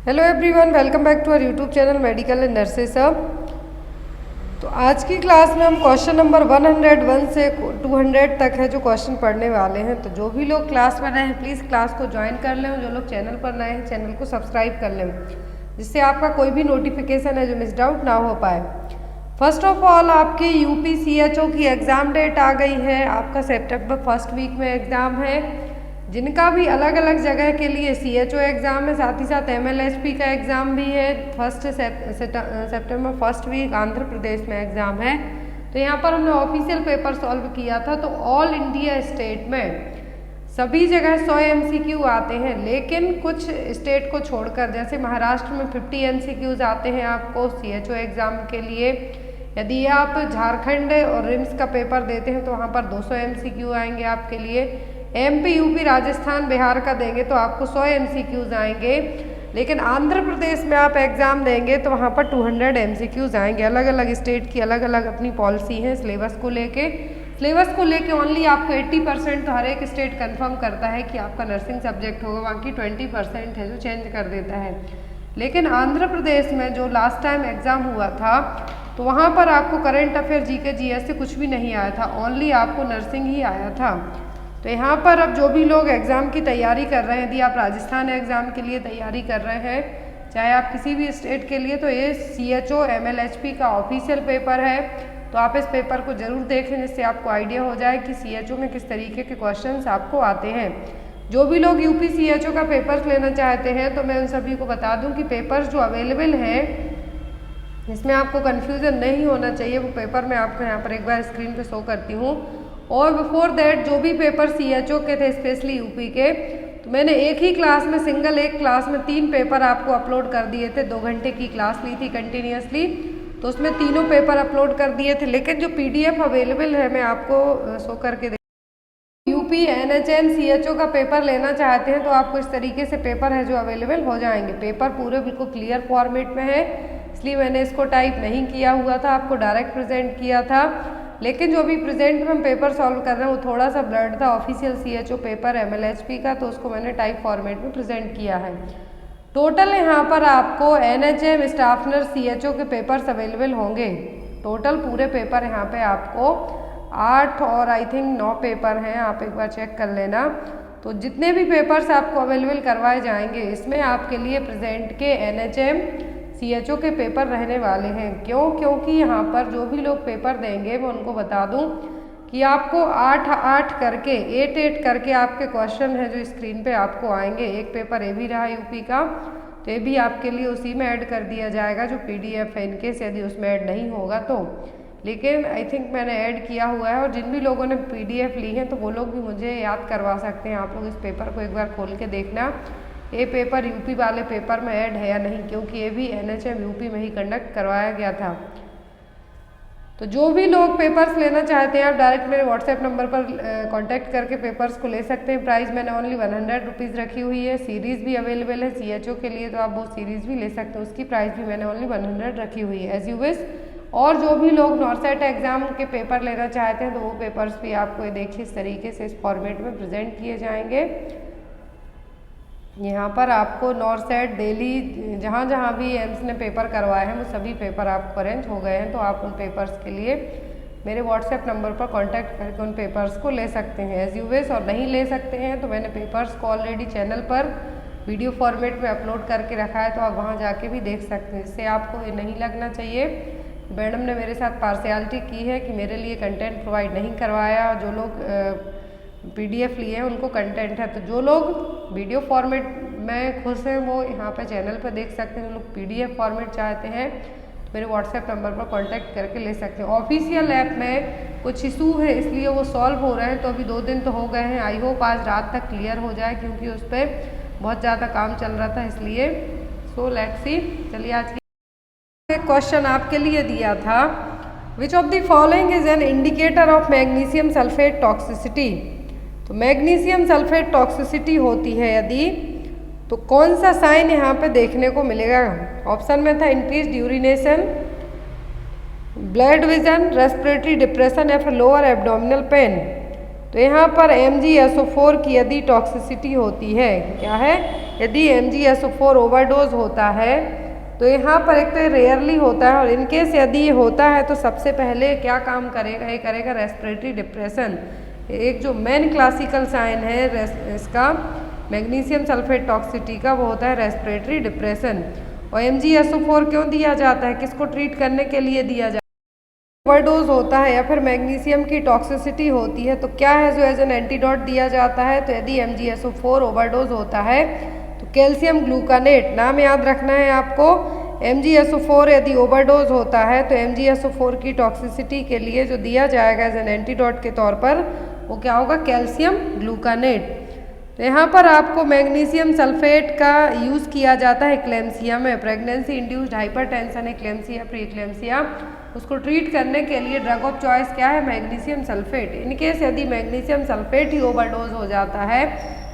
Hello everyone, welcome back to our YouTube channel medical and nurses. तो आज की class में हम क्वेश्चन नंबर 101 से 200 तक है जो क्वेश्चन पढ़ने वाले हैं। तो जो भी लोग क्लास में नए हैं प्लीज़ क्लास को ज्वाइन कर लें, जो लोग चैनल पर नए हैं चैनल को सब्सक्राइब कर लें, जिससे आपका कोई भी नोटिफिकेशन है जो मिस्ड आउट ना हो पाए। फर्स्ट ऑफ ऑल आपकी यूपी सीएचओ की एग्ज़ाम डेट आ गई है। आपका सितंबर फर्स्ट वीक में एग्ज़ाम है। जिनका भी अलग अलग जगह के लिए सीएचओ एग्ज़ाम है, साथ ही साथ एमएलएचपी का एग्ज़ाम भी है। सितंबर फर्स्ट वीक आंध्र प्रदेश में एग्ज़ाम है। तो यहाँ पर हमने ऑफिशियल पेपर सॉल्व किया था। तो ऑल इंडिया स्टेट में सभी जगह 100 एमसीक्यू आते हैं, लेकिन कुछ स्टेट को छोड़कर, जैसे महाराष्ट्र में 50 एमसीक्यूज आते हैं आपको सीएचओ एग्ज़ाम के लिए। यदि आप झारखंड और रिम्स का पेपर देते हैं तो वहाँ पर 200 एमसीक्यू आएंगे आपके लिए। एमपी, यूपी, राजस्थान, बिहार का देंगे तो आपको 100 एमसीक्यूज आएंगे। लेकिन आंध्र प्रदेश में आप एग्ज़ाम देंगे तो वहाँ पर 200 एमसीक्यूज आएंगे। अलग अलग स्टेट की अलग अलग अपनी पॉलिसी है सिलेबस को लेके ओनली आपको 80% तो हर एक स्टेट कंफर्म करता है कि आपका नर्सिंग सब्जेक्ट होगा, बाकी 20% है जो चेंज कर देता है। लेकिन आंध्र प्रदेश में जो लास्ट टाइम एग्ज़ाम हुआ था तो वहाँ पर आपको करंट अफेयर जीके जीएस से कुछ भी नहीं आया था, ओनली आपको नर्सिंग ही आया था। तो यहाँ पर अब जो भी लोग एग्ज़ाम की तैयारी कर रहे हैं, यदि आप राजस्थान एग्ज़ाम के लिए तैयारी कर रहे हैं, चाहे आप किसी भी स्टेट के लिए, तो ये सीएचओ एमएलएचपी का ऑफिशियल पेपर है। तो आप इस पेपर को ज़रूर देखें, जिससे आपको आइडिया हो जाए कि सीएचओ में किस तरीके के क्वेश्चंस आपको आते हैं। जो भी लोग यूपी सीएचओ का पेपर्स लेना चाहते हैं तो मैं उन सभी को बता दूं कि पेपर्स जो अवेलेबल हैं, इसमें आपको कन्फ्यूज़न नहीं होना चाहिए। वो पेपर मैं आपको यहाँ पर एक बार स्क्रीन पे शो करती हूँ। और बिफोर दैट जो भी पेपर सीएचओ के थे, स्पेशली यूपी के, तो मैंने एक ही क्लास में, सिंगल एक क्लास में 3 पेपर आपको अपलोड कर दिए थे। 2 घंटे की क्लास ली थी कंटिन्यूसली, तो उसमें तीनों पेपर अपलोड कर दिए थे। लेकिन जो पीडीएफ अवेलेबल है मैं आपको शो करके यूपी एनएचएम सीएचओ का पेपर लेना चाहते हैं तो आपको इस तरीके से पेपर है जो अवेलेबल हो जाएंगे। पेपर पूरे बिल्कुल क्लियर फॉर्मेट में है, इसलिए मैंने इसको टाइप नहीं किया हुआ था, आपको डायरेक्ट प्रेजेंट किया था। लेकिन जो भी प्रेजेंट में हम पेपर सॉल्व कर रहे हैं वो थोड़ा सा ब्लर्ड था, ऑफिशियल सीएचओ पेपर एमएलएचपी का, तो उसको मैंने टाइप फॉर्मेट में प्रेजेंट किया है। टोटल यहाँ पर आपको एनएचएम स्टाफ नर्स सीएचओ के पेपर्स अवेलेबल होंगे। टोटल पूरे पेपर यहाँ पे आपको 8 और आई थिंक 9 पेपर हैं, आप एक बार चेक कर लेना। तो जितने भी पेपर्स आपको अवेलेबल करवाए जाएंगे, इसमें आपके लिए प्रेजेंट के एनएचएम सीएचओ के पेपर रहने वाले हैं। क्योंकि यहाँ पर जो भी लोग पेपर देंगे मैं उनको बता दूँ कि आपको 8-8 करके 8-8 करके आपके क्वेश्चन है जो स्क्रीन पे आपको आएंगे। एक पेपर ये भी रहा यूपी का, तो ये भी आपके लिए उसी में ऐड कर दिया जाएगा जो पीडीएफ है, इनकेस यदि उसमें ऐड नहीं होगा तो। लेकिन आई थिंक मैंने ऐड किया हुआ है, और जिन भी लोगों ने पीडीएफ ली है तो वो लोग भी मुझे याद करवा सकते हैं। आप लोग इस पेपर को एक बार खोल के देखना, ये पेपर यूपी वाले पेपर में ऐड है या नहीं, क्योंकि ये भी एनएचएम यूपी में ही कंडक्ट करवाया गया था। तो जो भी लोग पेपर्स लेना चाहते हैं आप डायरेक्ट मेरे व्हाट्सएप नंबर पर कांटेक्ट करके पेपर्स को ले सकते हैं। प्राइस मैंने ओनली 100 रुपीज़ रखी हुई है। सीरीज़ भी अवेलेबल है सीएचओ के लिए, तो आप वो सीरीज़ भी ले सकते हैं, उसकी प्राइस भी मैंने ओनली 100 रखी हुई है एज यू विश। और जो भी लोग नॉर्सेट एग्ज़ाम के पेपर लेना चाहते हैं तो वो पेपर्स भी आपको ये देखिए इस तरीके से इस फॉर्मेट में प्रेजेंट किए जाएंगे। यहाँ पर आपको नॉर्सेट दिल्ली जहाँ जहाँ भी एम्स ने पेपर करवाए हैं वो सभी पेपर आपको अरेंज हो गए हैं। तो आप उन पेपर्स के लिए मेरे व्हाट्सएप नंबर पर कांटेक्ट करके उन पेपर्स को ले सकते हैं एज यू विश। और नहीं ले सकते हैं तो मैंने पेपर्स को ऑलरेडी चैनल पर वीडियो फॉर्मेट में अपलोड करके रखा है, तो आप वहाँ जाके भी देख सकते हैं। इससे आपको ये नहीं लगना चाहिए मैडम ने मेरे साथ पार्शियलिटी की है कि मेरे लिए कंटेंट प्रोवाइड नहीं करवाया। जो लोग पीडीएफ लिए हैं उनको कंटेंट है, तो जो लोग वीडियो फॉर्मेट में खुश हैं वो यहाँ पे चैनल पर देख सकते हैं। जो लोग पीडीएफ फॉर्मेट चाहते हैं तो मेरे व्हाट्सएप नंबर पर कांटेक्ट करके ले सकते हैं। ऑफिशियल ऐप में कुछ इशू है इसलिए वो सॉल्व हो रहे हैं, तो अभी 2 दिन तो हो गए हैं। आई होप आज रात तक क्लियर हो जाए, क्योंकि उस पर बहुत ज़्यादा काम चल रहा था इसलिए। So let's see. चलिए आज की क्वेश्चन आपके लिए दिया था, विच of the following is an indicator of magnesium sulphate toxicity. तो मैग्नीशियम सल्फेट टॉक्सिसिटी होती है यदि, तो कौन सा साइन यहाँ पे देखने को मिलेगा। ऑप्शन में था increase urination, blood vision, respiratory depression या फिर लोअर एब्डोमिनल पेन। तो तो यहाँ पर MgSO4 की यदि टॉक्सिसिटी होती है, क्या है, यदि MgSO4 ओवरडोज होता है तो यहाँ पर एक तो रेयरली होता है और इनकेस यदि ये होता है तो सबसे पहले क्या काम करेगा, ये करेगा रेस्पिरेटरी डिप्रेशन। एक जो मेन क्लासिकल साइन है इसका मैग्नीशियम सल्फेट टॉक्सिसिटी का, वो होता है रेस्पिरेटरी डिप्रेशन। और MgSO4 क्यों दिया जाता है, किसको ट्रीट करने के लिए दिया जाता है, ओवरडोज होता है या फिर मैग्नीशियम की टॉक्सिसिटी होती है तो क्या है जो एज एन एंटीडोट दिया जाता है। तो यदि MgSO4 ओवरडोज होता है तो कैल्शियम ग्लूकानेट, नाम याद रखना है आपको, MgSO4 यदि ओवरडोज होता है तो MgSO4 की टॉक्सिसिटी के लिए जो दिया जाएगा एज एन एंटीडोट के तौर पर वो क्या होगा, कैल्शियम ग्लूकानेट। तो यहाँ पर आपको मैग्नीशियम सल्फेट का यूज़ किया जाता है एक्लेम्सिया में, pregnancy induced hypertension eclampsia pre eclampsia, उसको ट्रीट करने के लिए ड्रग ऑफ चॉइस क्या है, मैग्नीशियम सल्फेट। इनकेस यदि मैग्नीशियम सल्फेट ही ओवरडोज हो जाता है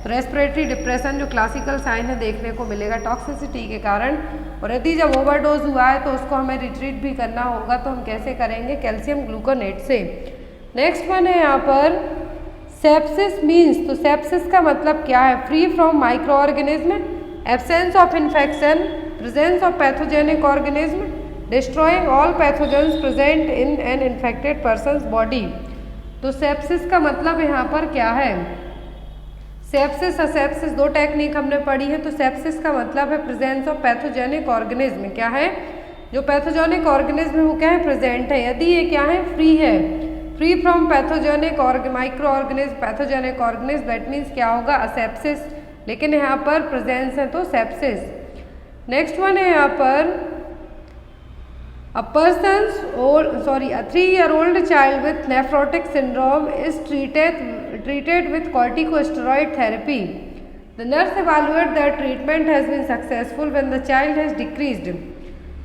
तो रेस्पिरेटरी डिप्रेशन जो क्लासिकल साइन है देखने को मिलेगा टॉक्सिसिटी के कारण। और यदि जब ओवरडोज हुआ है तो उसको हमें रिट्रीट भी करना होगा, तो हम कैसे करेंगे, कैल्शियम ग्लूकोनेट से। नेक्स्ट वन है यहाँ पर सेप्सिस मीन्स, तो सेप्सिस का मतलब क्या है, free from micro organism, absence of infection, presence of pathogenic organism, destroying all pathogens present in an infected persons body. तो सेप्सिस का मतलब यहाँ पर क्या है, सेप्सिस और सेप्सिस दो टेक्निक हमने पढ़ी है। तो सेप्सिस का मतलब है प्रेजेंस ऑफ पैथोजेनिक ऑर्गेनिज्म, क्या है, जो पैथोजेनिक ऑर्गेनिज्म है वो क्या है, प्रेजेंट है। यदि ये क्या है, फ्री है, free from pathogenic micro organism, pathogenic organism, that means क्या होगा, असेप्सिस, लेकिन यहाँ पर प्रेजेंस है तो सेप्सिस। नेक्स्ट वन है यहाँ पर a 3-year-old child with nephrotic syndrome is treated with corticosteroid therapy. The nurse evaluates that treatment has been successful when the child has decreased.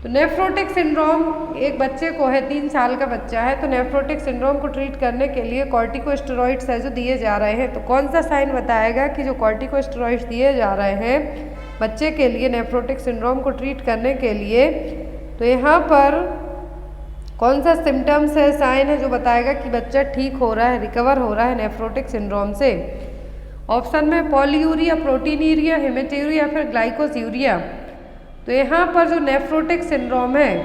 तो नेफ्रोटिक सिंड्रोम एक बच्चे को है, 3 साल का बच्चा है, तो नेफ्रोटिक सिंड्रोम को ट्रीट करने के लिए कॉर्टिकोस्टेरॉइड्स है जो दिए जा रहे हैं। तो कौन सा साइन बताएगा कि जो कॉर्टिकोस्टेरॉइड्स दिए जा रहे हैं बच्चे के लिए नेफ्रोटिक सिंड्रोम को ट्रीट करने के लिए, तो यहाँ पर कौन सा सिम्टम्स है, साइन है जो बताएगा कि बच्चा ठीक हो रहा है, रिकवर हो रहा है नेफ्रोटिक सिंड्रोम से। ऑप्शन में पॉलीयूरिया, प्रोटीनूरिया, हेमेटूरिया या फिर ग्लाइकोसूरिया। तो यहाँ पर जो नेफ्रोटिक सिंड्रोम है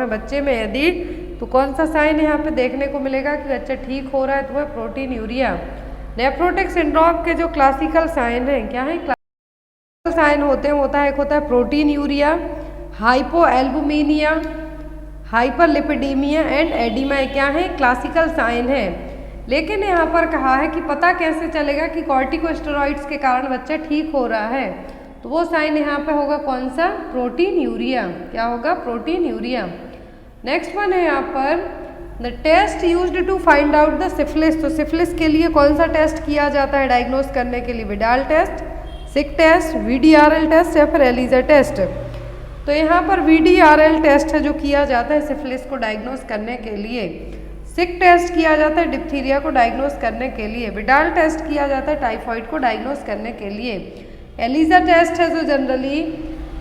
बच्चे में यदि, तो कौन सा साइन यहाँ पे देखने को मिलेगा कि बच्चा ठीक हो रहा है, तो वह प्रोटीनूरिया। नेफ्रोटिक सिंड्रोम के जो क्लासिकल साइन है, क्या है क्लासिकल साइन होते हैं, एक होता है प्रोटीनूरिया, हाइपोएल्बुमिनिया, हाइपरलिपिडीमिया एंड एडिमा, क्या है, क्लासिकल साइन है। लेकिन यहाँ पर कहा है कि पता कैसे चलेगा कि कॉर्टिकोस्टेरॉइड्स के कारण बच्चा ठीक हो रहा है, तो वो साइन यहाँ पे होगा कौन सा, प्रोटीनूरिया, क्या होगा, प्रोटीनूरिया। नेक्स्ट वन है यहाँ पर the test used to find out the syphilis. तो सिफिलिस के लिए कौन सा टेस्ट किया जाता है डायग्नोस करने के लिए, विडाल टेस्ट, सिक टेस्ट, VDRL टेस्ट या फिर एलिजा टेस्ट। तो यहाँ पर VDRL टेस्ट है जो किया जाता है सिफिलिस को डायग्नोस करने के लिए, सिक टेस्ट किया जाता है डिप्थीरिया को डायग्नोस करने के लिए, विडाल टेस्ट किया जाता है टाइफाइड को डायग्नोस करने के लिए, एलिजा टेस्ट है जो जनरली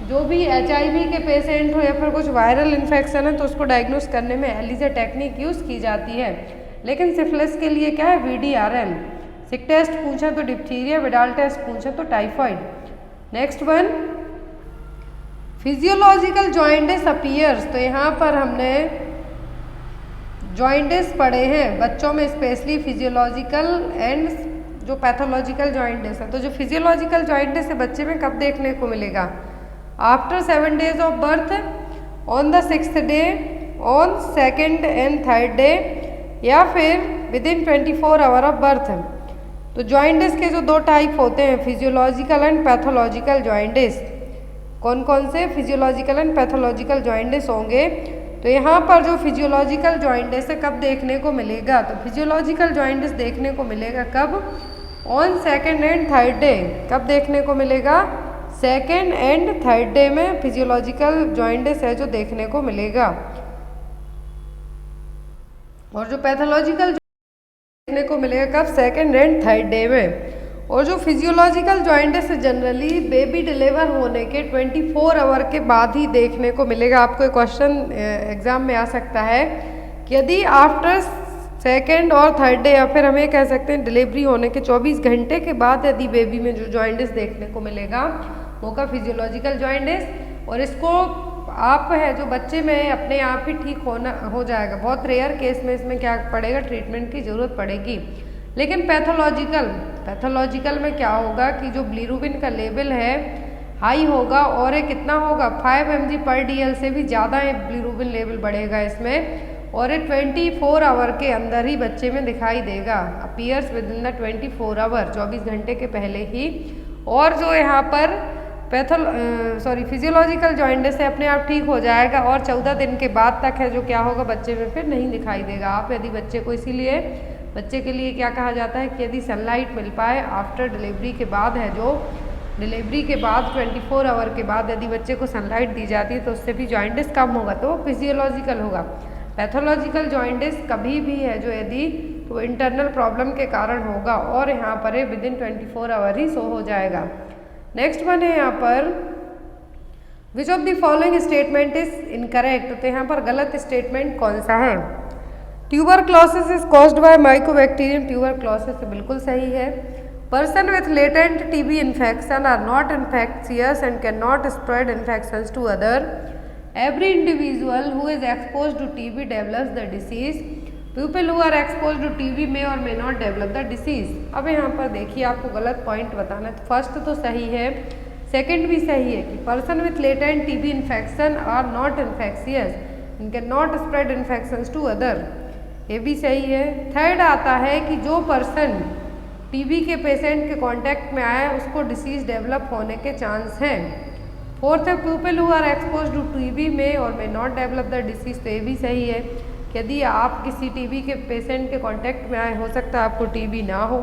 जो भी HIV के पेशेंट हो या फिर कुछ वायरल इन्फेक्शन है तो उसको डायग्नोस करने में एलिजा टेक्निक यूज़ की जाती है। लेकिन सिफिलिस के लिए क्या है, VDRL। सिक टेस्ट पूछा तो डिप्थीरिया, विडाल टेस्ट पूछा तो typhoid. Next one physiological jaundice appears. तो यहाँ पर हमने जॉइंटिस पढ़े हैं बच्चों में, स्पेशली फिजियोलॉजिकल एंड जो पैथोलॉजिकल जॉइंटिस है। तो जो फिजियोलॉजिकल जॉइंटिस है बच्चे में कब देखने को मिलेगा, after 7 days of birth, on the 6th day, on 2nd and 3rd day या फिर विदिन 24 hour ऑफ बर्थ। तो जॉइंटिस के जो 2 टाइप होते हैं, फिजियोलॉजिकल एंड पैथोलॉजिकल जॉइंटिस। कौन कौन से फिजियोलॉजिकल एंड पैथोलॉजिकल जॉइंटिस होंगे, तो यहाँ पर जो फिजियोलॉजिकल जॉइंटिस है कब देखने को मिलेगा, तो फिजियोलॉजिकल जॉइंटिस देखने को मिलेगा कब, on 2nd and 3rd day। कब देखने को मिलेगा, 2nd and 3rd day में फिजियोलॉजिकल जॉइंटिस है जो देखने को मिलेगा। और जो पैथोलॉजिकल देखने को मिलेगा कब, 2nd and 3rd day में। और जो फिजियोलॉजिकल जॉइंटिस है जनरली बेबी डिलीवर होने के 24 आवर के बाद ही देखने को मिलेगा। आपको एक क्वेश्चन एग्जाम में आ सकता है कि यदि आफ्टर सेकेंड और थर्ड डे या फिर हमें कह सकते हैं डिलीवरी होने के 24 घंटे के बाद यदि बेबी में जो जॉइंटिस देखने को मिलेगा वो का फिजियोलॉजिकल जॉइंटिस, और इसको आप है जो बच्चे में अपने आप ही ठीक हो जाएगा। बहुत रेयर केस में इसमें क्या पड़ेगा, ट्रीटमेंट की ज़रूरत पड़ेगी। लेकिन पैथोलॉजिकल में क्या होगा कि जो बिलीरुबिन का लेवल है हाई होगा, और ये कितना होगा 5 mg/dl से भी ज़्यादा बिलीरुबिन लेवल बढ़ेगा इसमें, और ये 24 आवर के अंदर ही बच्चे में दिखाई देगा, appears with in the 24 hour, 24 घंटे के पहले ही। और जो यहाँ पर फिजियोलॉजिकल जॉइंटिस से अपने आप ठीक हो जाएगा, और 14 दिन के बाद तक है जो क्या होगा बच्चे में फिर नहीं दिखाई देगा। आप यदि बच्चे को, इसीलिए बच्चे के लिए क्या कहा जाता है कि यदि सनलाइट मिल पाए आफ्टर डिलीवरी के बाद है जो डिलीवरी के बाद 24 आवर के बाद यदि बच्चे को सनलाइट दी जाती है तो उससे भी जॉइंटिस कम होगा, तो वो फिजियोलॉजिकल होगा। पैथोलॉजिकल जॉइंटिस कभी भी है जो यदि तो इंटरनल प्रॉब्लम के कारण होगा, और यहाँ पर विद इन 24 आवर ही सो हो जाएगा। नेक्स्ट वन है यहाँ पर which of the following statement is incorrect, तो यहाँ पर गलत स्टेटमेंट कौन सा है। Tuberculosis is caused by mycobacterium, tuberculosis बिल्कुल सही है। Person with latent TB infection are not infectious and can not spread infections to other. Every individual who is exposed to TB develops the disease. People who are exposed to TB may or may not develop the disease. अब यहाँ पर देखिए आपको गलत point बताना है। First तो सही है, सेकंड भी सही है कि person with latent TB infection are not infectious and can not spread infections to other, ये भी सही है। थर्ड आता है कि जो पर्सन TB के पेशेंट के कांटेक्ट में आया उसको डिसीज डेवलप होने के चांस हैं। फोर्थ है people who are expose to TB में और may not develop the disease, तो ये भी सही है कि यदि आप किसी TB के पेशेंट के कांटेक्ट में आए हो सकता है आपको TB ना हो।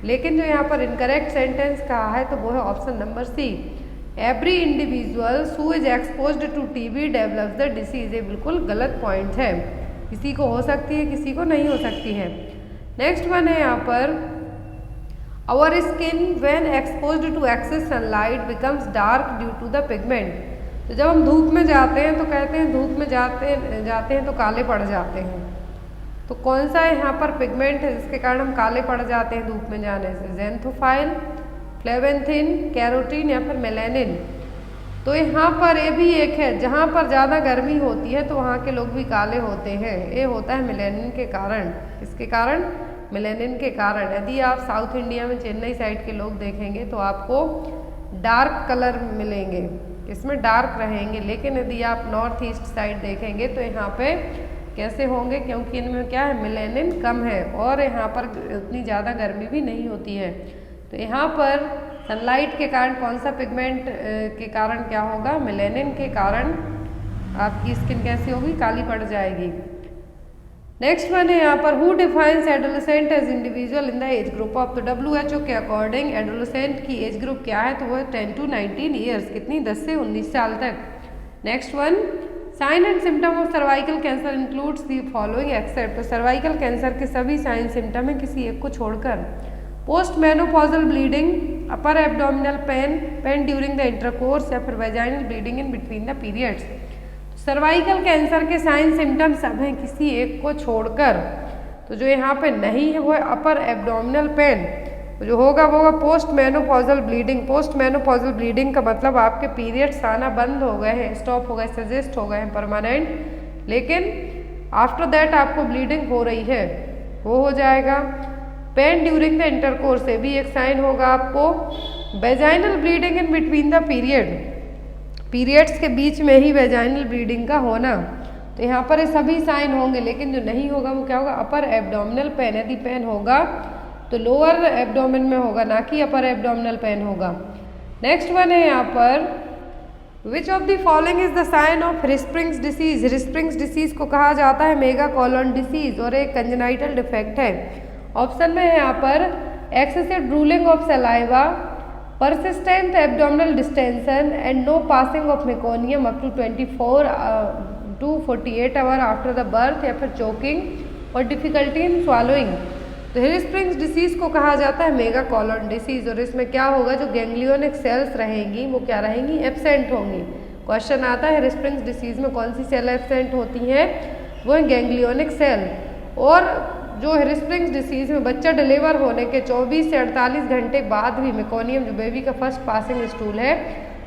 लेकिन जो यहाँ पर इनकरेक्ट सेंटेंस कहा है तो वो है option number C, every individual who is exposed to TB develops the disease, ये बिल्कुल गलत पॉइंट है। किसी को हो सकती है किसी को नहीं हो सकती है। नेक्स्ट वन है यहाँ पर Our skin when exposed to excess sunlight becomes dark due to the pigment. तो जब हम धूप में जाते हैं तो कहते हैं धूप में जाते हैं तो काले पड़ जाते हैं, तो कौन सा है यहाँ पर पिगमेंट है जिसके कारण हम काले पड़ जाते हैं धूप में जाने से, ज़ैंथोफाइल, फ्लेवेंथिन, कैरोटीन या फिर मेलानिन। तो यहाँ पर ये भी एक है, जहाँ पर ज़्यादा गर्मी होती है तो वहाँ के लोग भी काले होते हैं, ये होता है मेलानिन के कारण। इसके कारण मेलानिन के कारण। यदि आप साउथ इंडिया में चेन्नई साइड के लोग देखेंगे तो आपको डार्क कलर मिलेंगे, इसमें डार्क रहेंगे, लेकिन यदि आप नॉर्थ ईस्ट साइड देखेंगे तो यहाँ पे कैसे होंगे, क्योंकि इनमें क्या है मेलानिन कम है और यहाँ पर उतनी ज़्यादा गर्मी भी नहीं होती है। तो यहाँ पर सनलाइट के कारण कौन सा पिगमेंट के कारण क्या होगा, मेलानिन के कारण आपकी स्किन कैसी होगी, काली पड़ जाएगी। नेक्स्ट वन है यहाँ पर हु defines adolescent age individual in the age group of, तो WHO के अकॉर्डिंग एडोलेसेंट की एज ग्रुप क्या है, तो वो है 10 to 19 ईयर्स, कितनी 10 से 19 साल तक। Next one sine and symptom of cervical cancer includes the following except, तो सर्वाइकल कैंसर के सभी साइन सिम्टम है किसी एक को छोड़कर। Post menopausal bleeding, upper abdominal pen, pen during the intercourse या फिर vaginal bleeding in between the periods. Cervical cancer के साइन सिम्टम सब हैं किसी एक को छोड़कर, तो जो यहाँ पे नहीं है वो है अपर एब्डोमिनल पेन, तो जो होगा वो होगा post menopausal bleeding. Post menopausal bleeding का मतलब आपके पीरियड्स आना बंद हो गए हैं, स्टॉप हो गए, सजेस्ट हो गए हैं परमानेंट, लेकिन आफ्टर दैट आपको ब्लीडिंग हो रही है, वो हो जाएगा। पेन ड्यूरिंग द इंटरकोर्स से भी एक साइन होगा आपको। Vaginal bleeding in between the periods के बीच में ही वेजाइनल ब्लीडिंग का होना, तो यहाँ पर ये सभी साइन होंगे, लेकिन जो नहीं होगा वो क्या होगा, अपर एब्डोमिनल पेन। यदि पेन होगा तो लोअर एब्डोमेन में होगा, ना कि अपर एब्डोमिनल पेन होगा। नेक्स्ट वन है यहाँ पर which of the following is the sign of रिस्प्रिंग्स डिसीज। रिस्प्रिंग्स डिसीज को कहा जाता है मेगा कॉलोन डिसीज और एक कंजेनाइटल डिफेक्ट है। ऑप्शन में है यहाँ पर excessive drooling of saliva, persistent abdominal distension and no passing of meconium up to 24 to 48 hours after the birth, या फिर choking और difficulty in swallowing। तो हिरस्प्रिंग्स डिसीज को कहा जाता है मेगा कॉलोन डिसीज, और इसमें क्या होगा, जो गैंग्लियोनिक सेल्स रहेंगी वो क्या रहेंगी, एब्सेंट होंगी। क्वेश्चन आता है हिरस्प्रिंग्स डिसीज में कौन सी सेल एब्सेंट होती हैं, वो है गैंग्लियोनिक सेल। और जो हिस्प्रिंग्स डिसीज में बच्चा डिलीवर होने के 24 से 48 घंटे बाद भी मेकोनियम जो बेबी का फर्स्ट पासिंग स्टूल है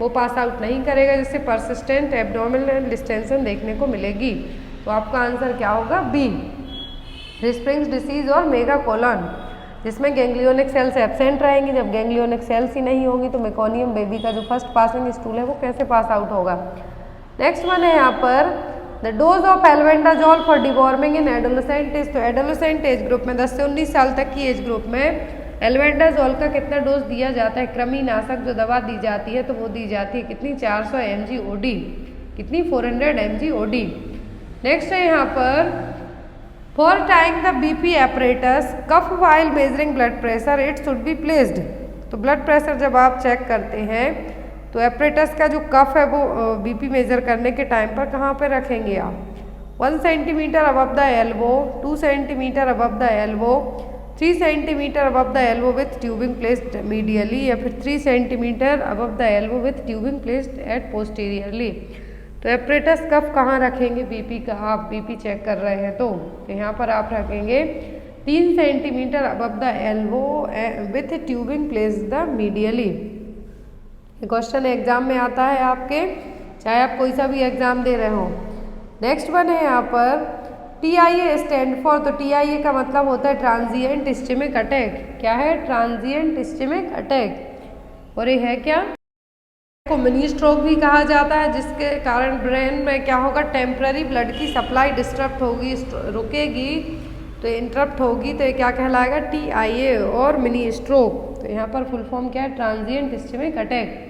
वो पास आउट नहीं करेगा, जिससे परसिस्टेंट एब्डोमिनल डिस्टेंशन देखने को मिलेगी। तो आपका आंसर क्या होगा? बी, हिस्प्रिंग्स डिसीज और मेगाकोलन, जिसमें गैंग्लियोनिक सेल्स एब्सेंट रहेंगी। जब गैंग्लियोनिक सेल्स ही नहीं होगी तो मेकोनियम बेबी का जो फर्स्ट पासिंग स्टूल है वो कैसे पास आउट होगा। नेक्स्ट वन है यहाँ पर the dose of albendazole for deworming in adolescent age. तो एडोलेसेंट एज ग्रुप में 10 से 19 साल तक की एज ग्रुप में एल्बेंडाजोल का कितना डोज दिया जाता है? कृमिनाशक जो दवा दी जाती है तो वो दी जाती है कितनी? 400 mg OD, कितनी? 400 mg OD। नेक्स्ट है यहाँ पर for tying the BP apparatus cuff while measuring blood pressure it should be placed. तो ब्लड प्रेशर जब आप चेक करते हैं तो एपरेटस का जो कफ है वो BP मेजर करने के टाइम पर कहाँ पे रखेंगे आप? 1 centimetre above the elbow, 2 centimetre above the elbow, 3 centimetre above the elbow with tubing placed medially, या फिर 3 centimetre above the elbow with tubing placed at posteriorly. तो एपरेटस कफ कहाँ रखेंगे BP का? आप BP चेक कर रहे हैं तो यहाँ पर आप रखेंगे 3 centimetre above the elbow with tubing placed the medially. Question exam में आता है आपके, चाहे आप कोई सा भी एग्जाम दे रहे हो। नेक्स्ट वन है यहाँ पर TIA स्टैंड फॉर। तो TIA का मतलब होता है ट्रांजिएंट इस्चेमिक अटैक। क्या है? Transient ischemic attack. और ये है क्या? को मिनी स्ट्रोक भी कहा जाता है, जिसके कारण ब्रेन में क्या होगा? टेम्पररी ब्लड की सप्लाई डिस्टर्ब होगी, रुकेगी, तो इंटरप्ट होगी, तो ये क्या कहलाएगा? TIA और मिनी स्ट्रोक। तो यहाँ पर फुल फॉर्म क्या है? Transient ischemic attack.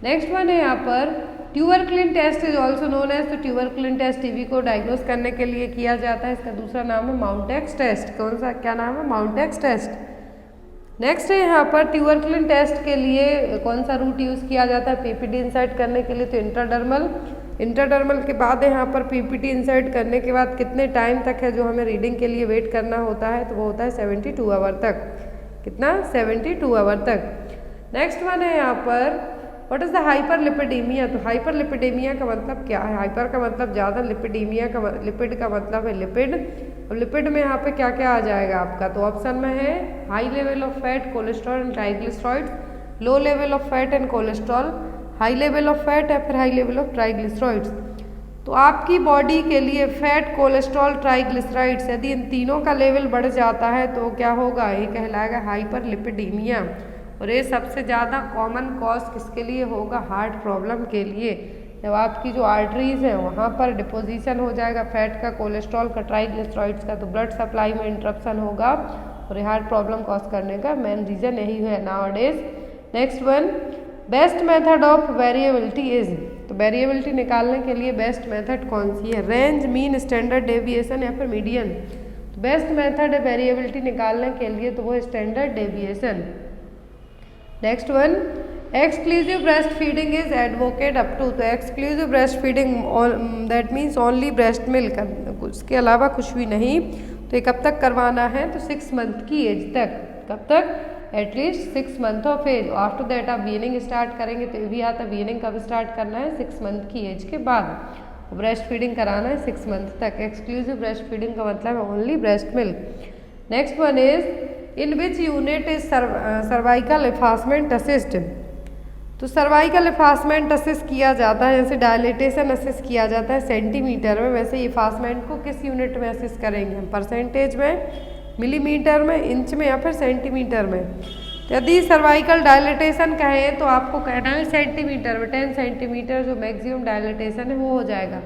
Next one है यहाँ पर tuberculin test is also known as. तो ट्यूबरक्लिन टेस्ट TB को डायग्नोस करने के लिए किया जाता है। इसका दूसरा नाम है माउंटेक्स टेस्ट। कौन सा, क्या नाम है? माउंटेक्स टेस्ट। नेक्स्ट है यहाँ पर ट्यूबरक्लिन टेस्ट के लिए कौन सा रूट यूज़ किया जाता है PPT इंसर्ट करने के लिए? तो इंटरडर्मल के बाद यहाँ पर PPT इंसर्ट करने के बाद कितने टाइम तक है जो हमें रीडिंग के लिए वेट करना होता है? तो वो होता है 72 आवर तक। कितना? 72 आवर तक। नेक्स्ट वन है यहाँ पर व्हाट इज़ द हाइपरलिपिडेमिया। तो हाइपरलिपिडेमिया का मतलब क्या है? हाइपर का मतलब ज़्यादा, लिपिडेमिया का लिपिड का मतलब है लिपिड। अब लिपिड में यहाँ पे क्या क्या आ जाएगा आपका? तो ऑप्शन में है high level of fat, cholesterol and triglycerides, low level of fat and cholesterol, high level of fat या फिर हाई लेवल ऑफ ट्राइग्लिसराइड्स। तो आपकी बॉडी के लिए फैट, कोलेस्ट्रॉल, ट्राइग्लिसराइड्स यदि इन तीनों का लेवल बढ़ जाता है तो क्या होगा? ये कहलाएगा हाइपरलिपिडेमिया। और ये सबसे ज़्यादा कॉमन कॉज किसके लिए होगा? हार्ट प्रॉब्लम के लिए। जब आपकी जो आर्टरीज हैं वहाँ पर डिपोजिशन हो जाएगा फैट का, कोलेस्ट्रॉल का, ट्राइग्लिसराइड्स का, तो ब्लड सप्लाई में इंटरप्शन होगा और हार्ट प्रॉब्लम कॉज करने का मेन रीज़न यही है nowadays. Next one best method of variability is. तो वेरिएबिलिटी निकालने के लिए बेस्ट मेथड कौन सी है? रेंज, मीन, स्टैंडर्ड डेविएशन या फिर मीडियन। तो बेस्ट मेथड है वेरिएबिलिटी निकालने के लिए तो वो standard deviation. Next one exclusive breast feeding is advocate up to. तो exclusive breast feeding that means only breast milk, उसके अलावा कुछ भी नहीं। तो ये कब तक करवाना है? तो 6 मंथ की एज तक। कब तक? At least 6 month of age. After that आप वीनिंग स्टार्ट करेंगे तो ये भी आता है वीनिंग कब स्टार्ट करना है? 6 मंथ की एज के बाद। ब्रेस्ट फीडिंग कराना है 6 मंथ तक। एक्सक्लूसिव ब्रेस्ट फीडिंग का मतलब है only breast milk. Next one is in which unit is cervical effacement assist. तो सर्वाइकल एफासमेंट असिस्ट किया जाता है, जैसे डायलेटेशन असिस्ट किया जाता है सेंटीमीटर में, वैसे एफासमेंट को किस यूनिट में असिस्ट करेंगे हम? परसेंटेज में, मिलीमीटर में, इंच में या फिर सेंटीमीटर में? तो यदि सर्वाइकल डायलेटेशन कहें तो आपको कहना है सेंटीमीटर में। 10 सेंटीमीटर जो मैक्सिमम डायलेटेशन है वो हो जाएगा।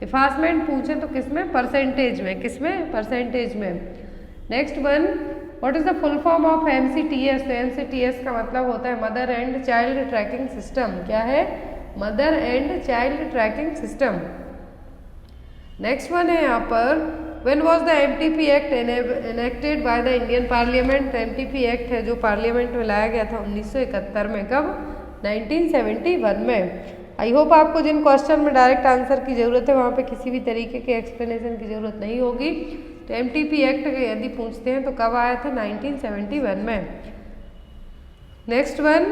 एफासमेंट पूछे तो किसमें? परसेंटेज में। किसमें? परसेंटेज में। Next one what is the full form of MCTS। तो MCTS का मतलब होता है mother and child tracking system. क्या है? Mother and child tracking system. Next one है यहाँ पर when was the MTP act enacted by the Indian parliament. MTP act है जो पार्लियामेंट में लाया गया था 1971 में। कब? 1971 में। आई होप आपको जिन क्वेश्चन में डायरेक्ट आंसर की ज़रूरत है वहाँ पे किसी भी तरीके के एक्सप्लेनेशन की ज़रूरत नहीं होगी। तो MTP एक्ट यदि पूछते हैं तो कब आया था? 1971 में। Next one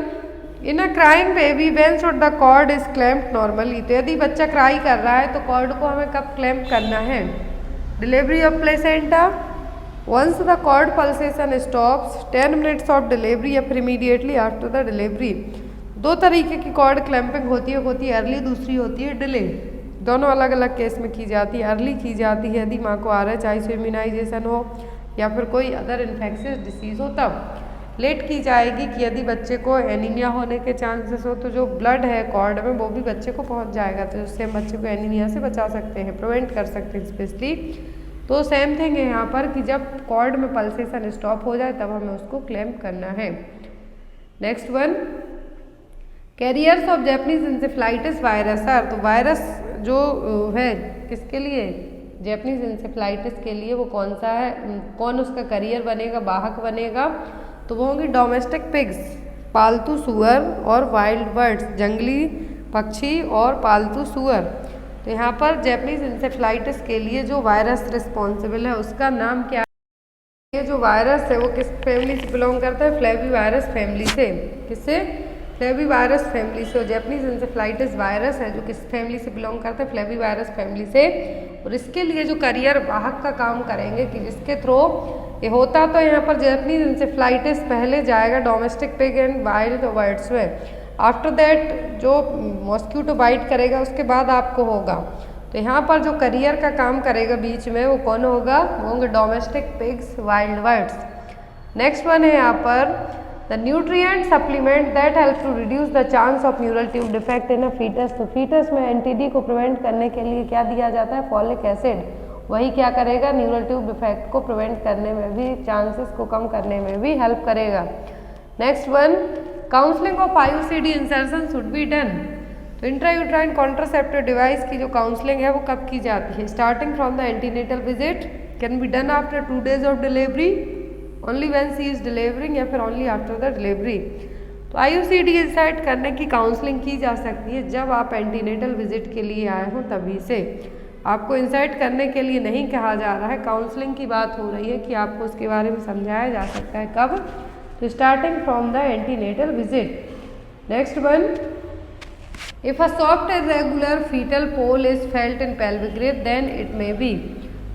in a crying baby when should the cord is clamped normally. तो यदि बच्चा क्राई कर रहा है तो कॉर्ड को हमें कब क्लैम्प करना है? Delivery of placenta, once the cord pulsation stops 10 minutes of delivery या फिर इमीडिएटली आफ्टर द डिलीवरी। दो तरीके की कॉर्ड क्लैंपिंग होती है अर्ली, दूसरी होती है डिले। दोनों अलग अलग केस में की जाती है। अर्ली की जाती है यदि माँ को RH इम्यूनाइजेशन हो या फिर कोई अदर इन्फेक्शियस डिसीज हो तब। लेट की जाएगी कि यदि बच्चे को एनीमिया होने के चांसेस हो तो जो ब्लड है कॉर्ड में वो भी बच्चे को पहुंच जाएगा, तो उससे हम बच्चे को एनीमिया से बचा सकते हैं, प्रिवेंट कर सकते हैं स्पेशली। तो सेम थिंग है यहाँ पर कि जब कॉर्ड में पल्सेशन स्टॉप हो जाए तब हमें उसको क्लैम्प करना है। Next one, carriers of Japanese encephalitis virus are. तो वायरस जो है किसके लिए, जैपनीज इंसेफ्लाइटिस के लिए, वो कौन सा है, कौन उसका करियर बनेगा, वाहक बनेगा, तो वो होंगी डोमेस्टिक पिग्स, पालतू सुअर, और वाइल्ड बर्ड्स, जंगली पक्षी और पालतू सुअर। तो यहाँ पर जैपनीज इंसेफ्लाइटिस के लिए जो वायरस रिस्पॉन्सिबल है उसका नाम क्या है। ये जो वायरस है वो किस फैमिली से बिलोंग करता है, फ्लेविवायरस फैमिली से। किससे, फ्लेविवायरस फैमिली से। और जैपनीज इंसेफ्लाइटिस वायरस है जो किस फैमिली से बिलोंग करता है, फ्लेविवायरस फैमिली से। और इसके लिए जो करियर वाहक का काम करेंगे कि जिसके थ्रू ये होता, तो यहाँ पर जैपनीज इंसेफ्लाइटिस पहले जाएगा domestic pig and wild birds में। आफ्टर दैट जो मॉस्क्यूटो बाइट करेगा उसके बाद आपको होगा। तो यहाँ पर जो करियर का काम करेगा बीच में वो कौन होगा, वो होंगे domestic pigs, wild birds. Next one है यहाँ पर the nutrient supplement that help to reduce the chance of neural tube defect in a fetus. तो फीटस में NTD को प्रिवेंट करने के लिए क्या दिया जाता है, फॉलिक एसिड। वही क्या करेगा, न्यूरल ट्यूब डिफेक्ट को प्रिवेंट करने में भी, चांसेस को कम करने में भी हेल्प करेगा। Next one, counselling of IUCD insertion should be done. तो इंट्रायूट्राइन कॉन्ट्रासेप्टिव डिवाइस की जो काउंसलिंग है वो कब की जाती है, starting from the antenatal visit, can be done after 2 days of delivery, only when she is delivering, या फिर ओनली आफ्टर द डिलीवरी। तो IUCD इंसर्ट करने की काउंसलिंग की जा सकती है जब आप एंटीनेटल विजिट के लिए आए हों तभी से। आपको इंसर्ट करने के लिए नहीं कहा जा रहा है, काउंसलिंग की बात हो रही है कि आपको उसके बारे में समझाया जा सकता है कब, तो starting from the antenatal visit. Next one, if a soft irregular fetal pole is felt in pelvic grip then it may be.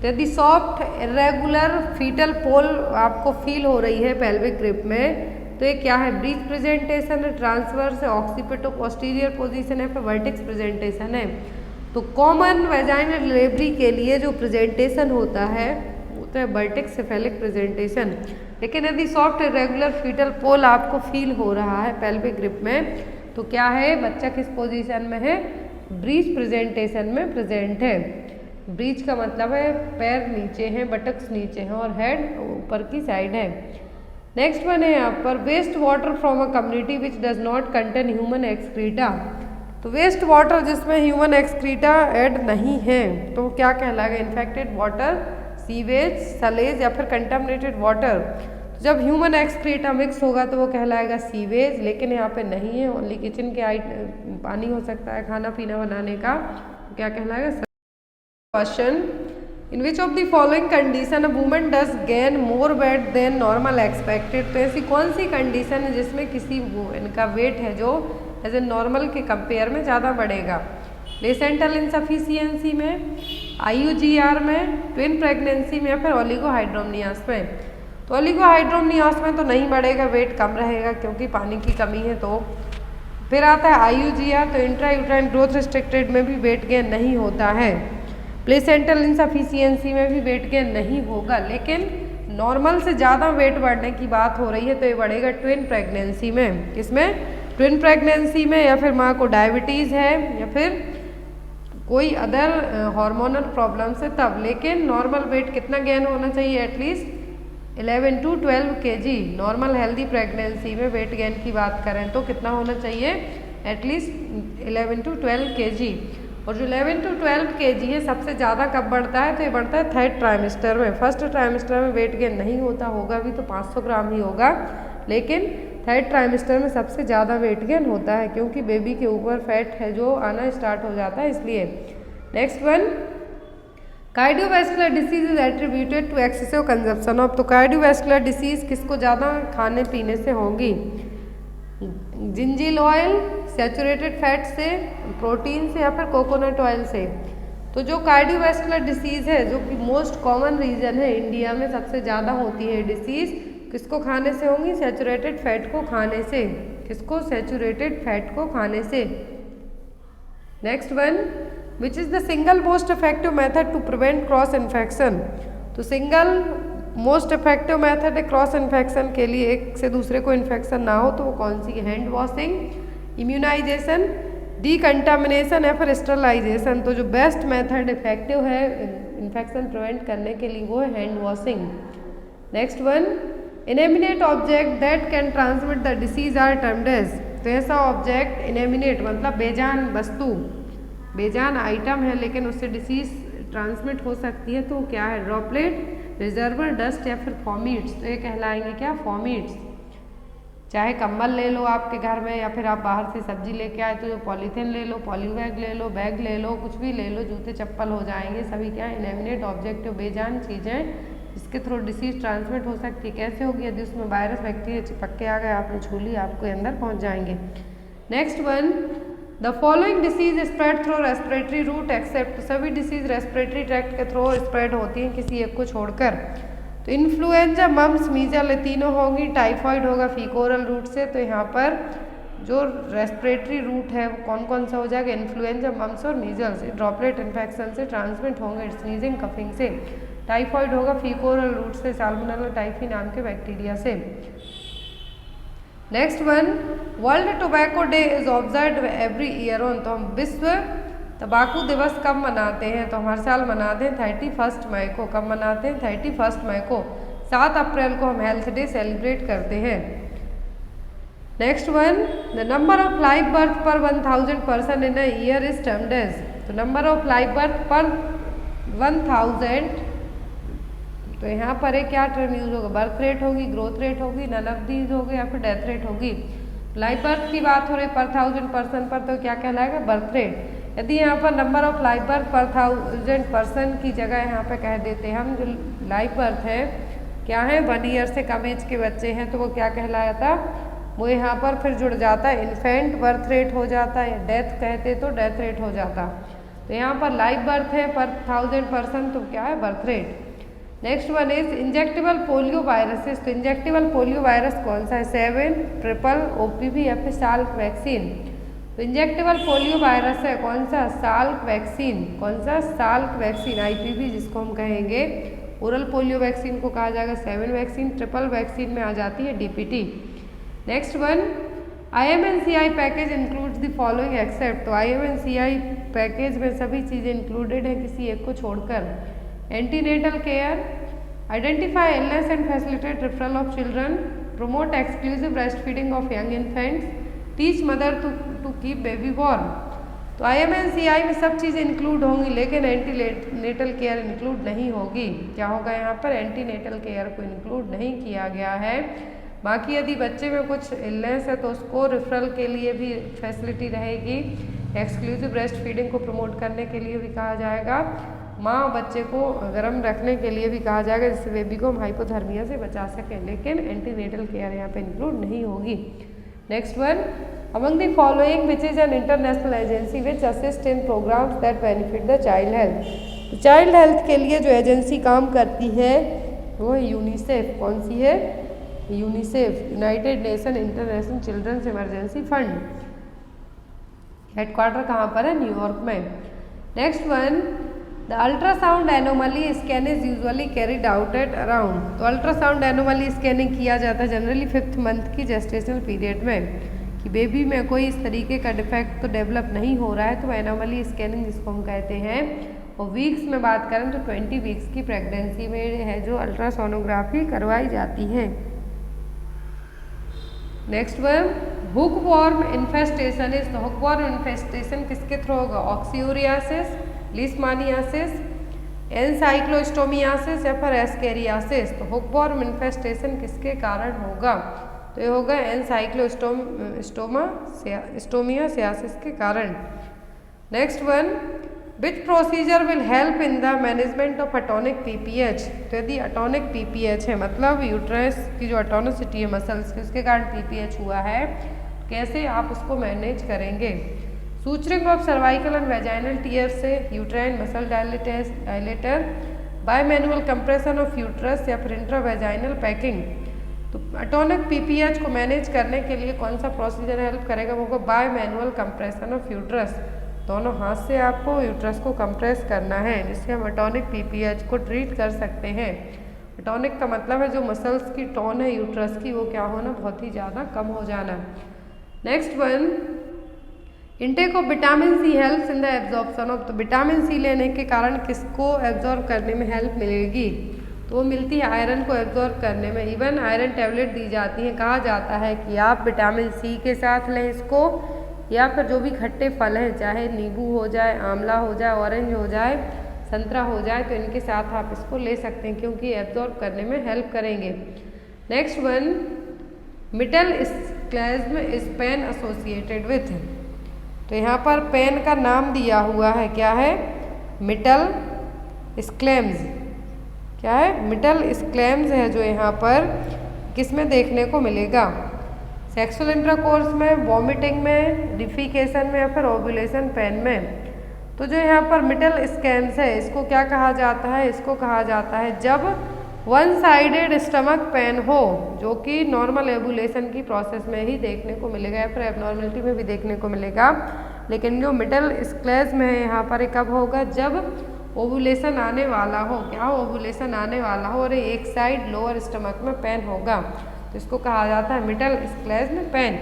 तो यदि सॉफ्ट इरेगुलर फीटल पोल आपको फील हो रही है पेल्विक ग्रिप में, तो ये क्या है, ब्रीच प्रेजेंटेशन है, ट्रांसवर्स है, ऑक्सीपिटो पोस्टीरियर पोजीशन है, फिर वर्टेक्स प्रेजेंटेशन है। तो कॉमन वेजाइनल डिलीवरी के लिए जो प्रेजेंटेशन होता है वो तो है वर्टेक्स सेफेलिक प्रेजेंटेशन। लेकिन यदि सॉफ्ट इरेगुलर फीटल पोल आपको फील हो रहा है पेल्विक ग्रिप में, तो क्या है, बच्चा किस पोजीशन में है, ब्रीच प्रेजेंटेशन में प्रेजेंट है। ब्रीच का मतलब है पैर नीचे हैं, बटक्स नीचे हैं और हेड ऊपर की साइड है। नेक्स्ट वन है यहाँ पर waste water from a community which does not contain human excreta. तो वेस्ट वाटर जिसमें ह्यूमन एक्सक्रीटा ऐड नहीं है तो वो क्या कहलाएगा, इन्फेक्टेड वाटर, सीवेज, सलेज या फिर कंटामिनेटेड वाटर। तो जब ह्यूमन एक्सक्रीटा मिक्स होगा तो वो कहलाएगा सीवेज, लेकिन यहाँ पे नहीं है, ओनली किचन के पानी हो सकता है खाना पीना बनाने का, तो क्या कहलाएगा। Question, in which of the following condition a woman does gain more weight than normal expected. तो ऐसी कौन सी कंडीशन है जिसमें किसी वुमन का वेट है जो एज ए नॉर्मल के कंपेयर में ज़्यादा बढ़ेगा, प्लेसेंटल इनसफिशियंसी में, IUGR में, ट्विन प्रेगनेंसी में, या फिर ओलिगोहाइड्रोमनियास में। तो ओलिगोहाइड्रोमनियास में तो नहीं बढ़ेगा, वेट कम रहेगा क्योंकि पानी की कमी है। तो फिर आता है IUGR, तो इंट्रायूट्राइन ग्रोथ रिस्ट्रिक्टेड में भी वेट गेन नहीं होता है। प्लेसेंटल इनसफिशियंसी में भी वेट गेन नहीं होगा, लेकिन नॉर्मल से ज़्यादा वेट बढ़ने की बात हो रही है तो ये बढ़ेगा ट्विन प्रेगनेंसी में। किसमें, ट्विन प्रेगनेंसी में, या फिर माँ को डायबिटीज़ है या फिर कोई अदर हार्मोनल प्रॉब्लम से तब। लेकिन नॉर्मल वेट कितना गेन होना चाहिए, at least 11 to 12 kg। Normal healthy pregnancy में वेट गेन की बात करें तो कितना होना चाहिए, एटलीस्ट 11 to 12 kg। और जो 11 to 12 kg है सबसे ज़्यादा कब बढ़ता है, तो ये बढ़ता है 3rd ट्राइमेस्टर में। 1st ट्राइमेस्टर में वेट गेन नहीं होता, होगा भी तो 500 ग्राम ही होगा, लेकिन 3rd ट्राइमेस्टर में सबसे ज़्यादा वेट गेन होता है क्योंकि बेबी के ऊपर फैट है जो आना स्टार्ट हो जाता है, इसलिए। Next one, cardiovascular disease is attributed to excessive consumption of. तो कार्डियोवैस्कुलर डिसीज किसको ज़्यादा खाने पीने से होंगी, जिंजिल ऑयल, सैचुरेटेड फैट से, प्रोटीन से, या फिर कोकोनट ऑयल से। तो जो कार्डियोवैस्कुलर डिसीज़ है, जो कि मोस्ट कॉमन रीजन है इंडिया में, सबसे ज़्यादा होती है डिसीज़, किसको खाने से होंगी? सैचुरेटेड फैट को खाने से। किसको? सैचुरेटेड फैट को खाने से। Next one, which is the single most effective method to prevent cross infection? तो सिंगल मोस्ट इफेक्टिव मेथड है क्रॉस इन्फेक्शन के लिए, एक से दूसरे को इन्फेक्शन ना हो, तो वो कौन सी? हैंड वॉशिंग, इम्यूनाइजेशन, डीकंटामिनेशन या फिर स्टरलाइजेशन। तो जो बेस्ट मेथड इफेक्टिव है इन्फेक्शन प्रिवेंट करने के लिए वो है hand washing. Next one, inanimate object that can transmit the disease are termed as. तो ऐसा ऑब्जेक्ट, इनएमिनेट मतलब बेजान वस्तु, बेजान आइटम है लेकिन उससे डिसीज ट्रांसमिट हो सकती है, तो क्या है? ड्रॉपलेट, रिजर्वर, डस्ट या फिर फॉमिट्स। तो ये कहलाएंगे क्या? फॉमिट्स। चाहे कंबल ले लो आपके घर में, या फिर आप बाहर से सब्जी लेके आए तो जो पॉलीथीन ले लो, पॉलीबैग ले लो, बैग ले लो, कुछ भी ले लो, जूते चप्पल हो जाएंगे, सभी क्या? इनएमिनेट ऑब्जेक्ट, बेजान चीज़ें जिसके थ्रू डिसीज ट्रांसमिट हो सकती है। कैसे होगी? यदि उसमें वायरस बैक्टीरिया चिपक के आ गए, आपने छू ली, आपके अंदर पहुँच जाएंगे। Next one, the following disease spread through respiratory route except. सभी डिसीज रेस्पिरेटरी ट्रैक्ट के थ्रू स्प्रेड होती हैं किसी एक को छोड़कर। तो इन्फ्लुएंजा, मम्स, मीजल, ये तीनों होंगी। टाइफाइड होगा फीकोरल रूट से। तो यहाँ पर जो रेस्पिरेटरी रूट है वो कौन कौन सा हो जाएगा? इन्फ्लुएंजा, मम्स और मीजल्स। ड्रॉपलेट इन्फेक्शन से ट्रांसमिट होंगे, स्नीजिंग, कफिंग से। टाइफाइड होगा फीकोरल रूट से, साल्मोनेला टाइफी नाम के बैक्टीरिया से। Next one, world tobacco day is observe every year on. तो हम विश्व तंबाकू दिवस कब मनाते हैं? तो हम हर साल मनाते हैं 31 मई को। कब मनाते हैं? 31 मई को। 7 अप्रैल को हम हेल्थ डे सेलिब्रेट करते हैं। Next one, the number of live birth per 1000 person in a year is termed as. तो number of live birth per 1000, तो यहाँ पर एक क्या टर्म यूज होगा? बर्थ रेट होगी, ग्रोथ रेट होगी, नन ऑफ दीज होगी या फिर डेथ रेट होगी। लाइव बर्थ की बात हो रही पर 1000 पर्सन पर, तो क्या कहलाएगा? Birth rate. यदि यहाँ पर number of live birth per 1000 person की जगह यहाँ पे कह देते हैं हम, जो लाइव बर्थ है क्या है? 1 ईयर से कम एज के बच्चे हैं, तो वो क्या कहलाता? वो यहाँ पर फिर जुड़ जाता है इन्फेंट बर्थ रेट हो जाता है, या डेथ कहते तो डेथ रेट हो जाता। तो यहाँ पर लाइव बर्थ है पर 1000 पर्सन, तो क्या है? Birth rate. Next one is injectable polio viruses. तो इंजेक्टेबल पोलियो वायरस कौन सा है? 7, ट्रिपल, OPV या फिर साल्क वैक्सीन। तो इंजेक्टेबल पोलियो वायरस है कौन सा? Salk vaccine. कौन सा? साल्क वैक्सीन, IPV जिसको हम कहेंगे। ओरल पोलियो वैक्सीन को कहा जाएगा 7 वैक्सीन। ट्रिपल वैक्सीन में आ जाती है DPT। Next one, IMNCI package includes the following except. तो IMNCI पैकेज में सभी चीज़ें इंक्लूडेड हैं किसी एक को छोड़कर। Antenatal care, identify illness and facilitate referral of children, promote exclusive breast feeding of young infants, teach mother to keep baby warm. तो IMNCI में सब चीज़ें इंक्लूड होंगी लेकिन एंटीनेटल केयर इंक्लूड नहीं होगी। क्या होगा यहाँ पर? एंटीनेटल केयर को इंक्लूड नहीं किया गया है। बाकी यदि बच्चे में कुछ इलनेस है तो उसको रेफरल के लिए भी फैसिलिटी रहेगी। एक्सक्लूसिव ब्रेस्ट फीडिंग को प्रमोट करने के लिए भी कहा जाएगा। माँ बच्चे को गर्म रखने के लिए भी कहा जाएगा जिससे बेबी को हम हाइपोथर्मिया से बचा सकें, लेकिन एंटीनेटल केयर यहाँ पे इंक्लूड नहीं होगी। Next one, among the following which is an international agency which assist in programmes that benefit the child health. तो चाइल्ड हेल्थ के लिए जो एजेंसी काम करती है वो है यूनिसेफ। कौन सी है? UNICEF, United Nation International Children's Emergency Fund. Headquarter कहाँ पर है? न्यूयॉर्क में। Next one, the ultrasound anomaly scan is usually carried out at around. तो अल्ट्रासाउंड एनोमली स्कैनिंग किया जाता है जनरली 5th मंथ की जेस्टेशनल पीरियड में, कि बेबी में कोई इस तरीके का डिफेक्ट तो डेवलप नहीं हो रहा है, तो एनोमली स्कैनिंग जिसको हम कहते हैं। और वीक्स में बात करें तो 20 वीक्स की प्रेगनेंसी में है जो अल्ट्रासोनोग्राफी करवाई जाती है। Next one, hookworm infestation is. तो हुकवॉर्म इन्फेस्टेशन किसके थ्रू होगा? ऑक्सीरियासिस, लीशमानियासिस, एनसाइक्लोस्टोमियासिस या फिर एस्केरियासिस। तो हुकवॉर्म इन्फेस्टेशन किसके कारण होगा? तो ये होगा एनसाइक्लोस्टोमियासिस के कारण। Next one, which procedure will help in the management of atonic PPH। तो यदि अटोनिक PPH है मतलब यूट्रस की जो अटोनिसिटी है मसल्स की, उसके कारण PPH हुआ है, कैसे आप उसको मैनेज करेंगे? Suturing of cervical and vaginal tear से, uterine muscle dilator, by manual compression of uterus या फिर इंट्रावेजाइनल पैकिंग। तो अटोनिक पीपीएच को मैनेज करने के लिए कौन सा प्रोसीजर हेल्प करेगा, वो होगा bye manual compression of uterus. दोनों हाथ से आपको यूट्रस को कंप्रेस करना है, जिससे हम अटोनिक पीपीएच को ट्रीट कर सकते हैं। अटोनिक का मतलब है जो मसल्स की टोन है यूट्रस की वो क्या होना, बहुत ही ज़्यादा कम हो जाना। Next one, intake of vitamin C helps in the absorption of. तो विटामिन सी लेने के कारण किसको एब्जॉर्ब करने में हेल्प मिलेगी, तो वो मिलती है आयरन को एब्जॉर्ब करने में। इवन आयरन टैबलेट दी जाती है, कहा जाता है कि आप विटामिन सी के साथ लें इसको, या फिर जो भी खट्टे फल हैं, चाहे नींबू हो जाए, आंवला हो जाए, ऑरेंज हो जाए, संतरा हो जाए, तो इनके साथ आप इसको ले सकते हैं क्योंकि एब्जॉर्ब करने में हेल्प करेंगे। Next one, mittelschmerz is pain associated with. तो यहाँ पर पेन का नाम दिया हुआ है, क्या है, मिडल स्क्लेम्स। क्या है, मिडल स्क्लेम्स है जो यहाँ पर किस में देखने को मिलेगा, सेक्सुअल इंटरकोर्स में, वॉमिटिंग में, डिफिकेशन में या फिर ओव्यूलेशन पेन में। तो जो यहाँ पर मिडल स्कैम्स है इसको क्या कहा जाता है, इसको कहा जाता है जब वन साइडेड स्टमक पेन हो, जो कि नॉर्मल एबुलेशन की प्रोसेस में ही देखने को मिलेगा या फिर एबनॉर्मलिटी में भी देखने को मिलेगा। लेकिन जो मिडल स्क्लेज्म है यहाँ पर कब होगा, जब ओवुलेशन आने वाला हो। क्या ओवुलेशन आने वाला हो और एक साइड लोअर स्टमक में पेन होगा, तो इसको कहा जाता है mittelschmerz pain.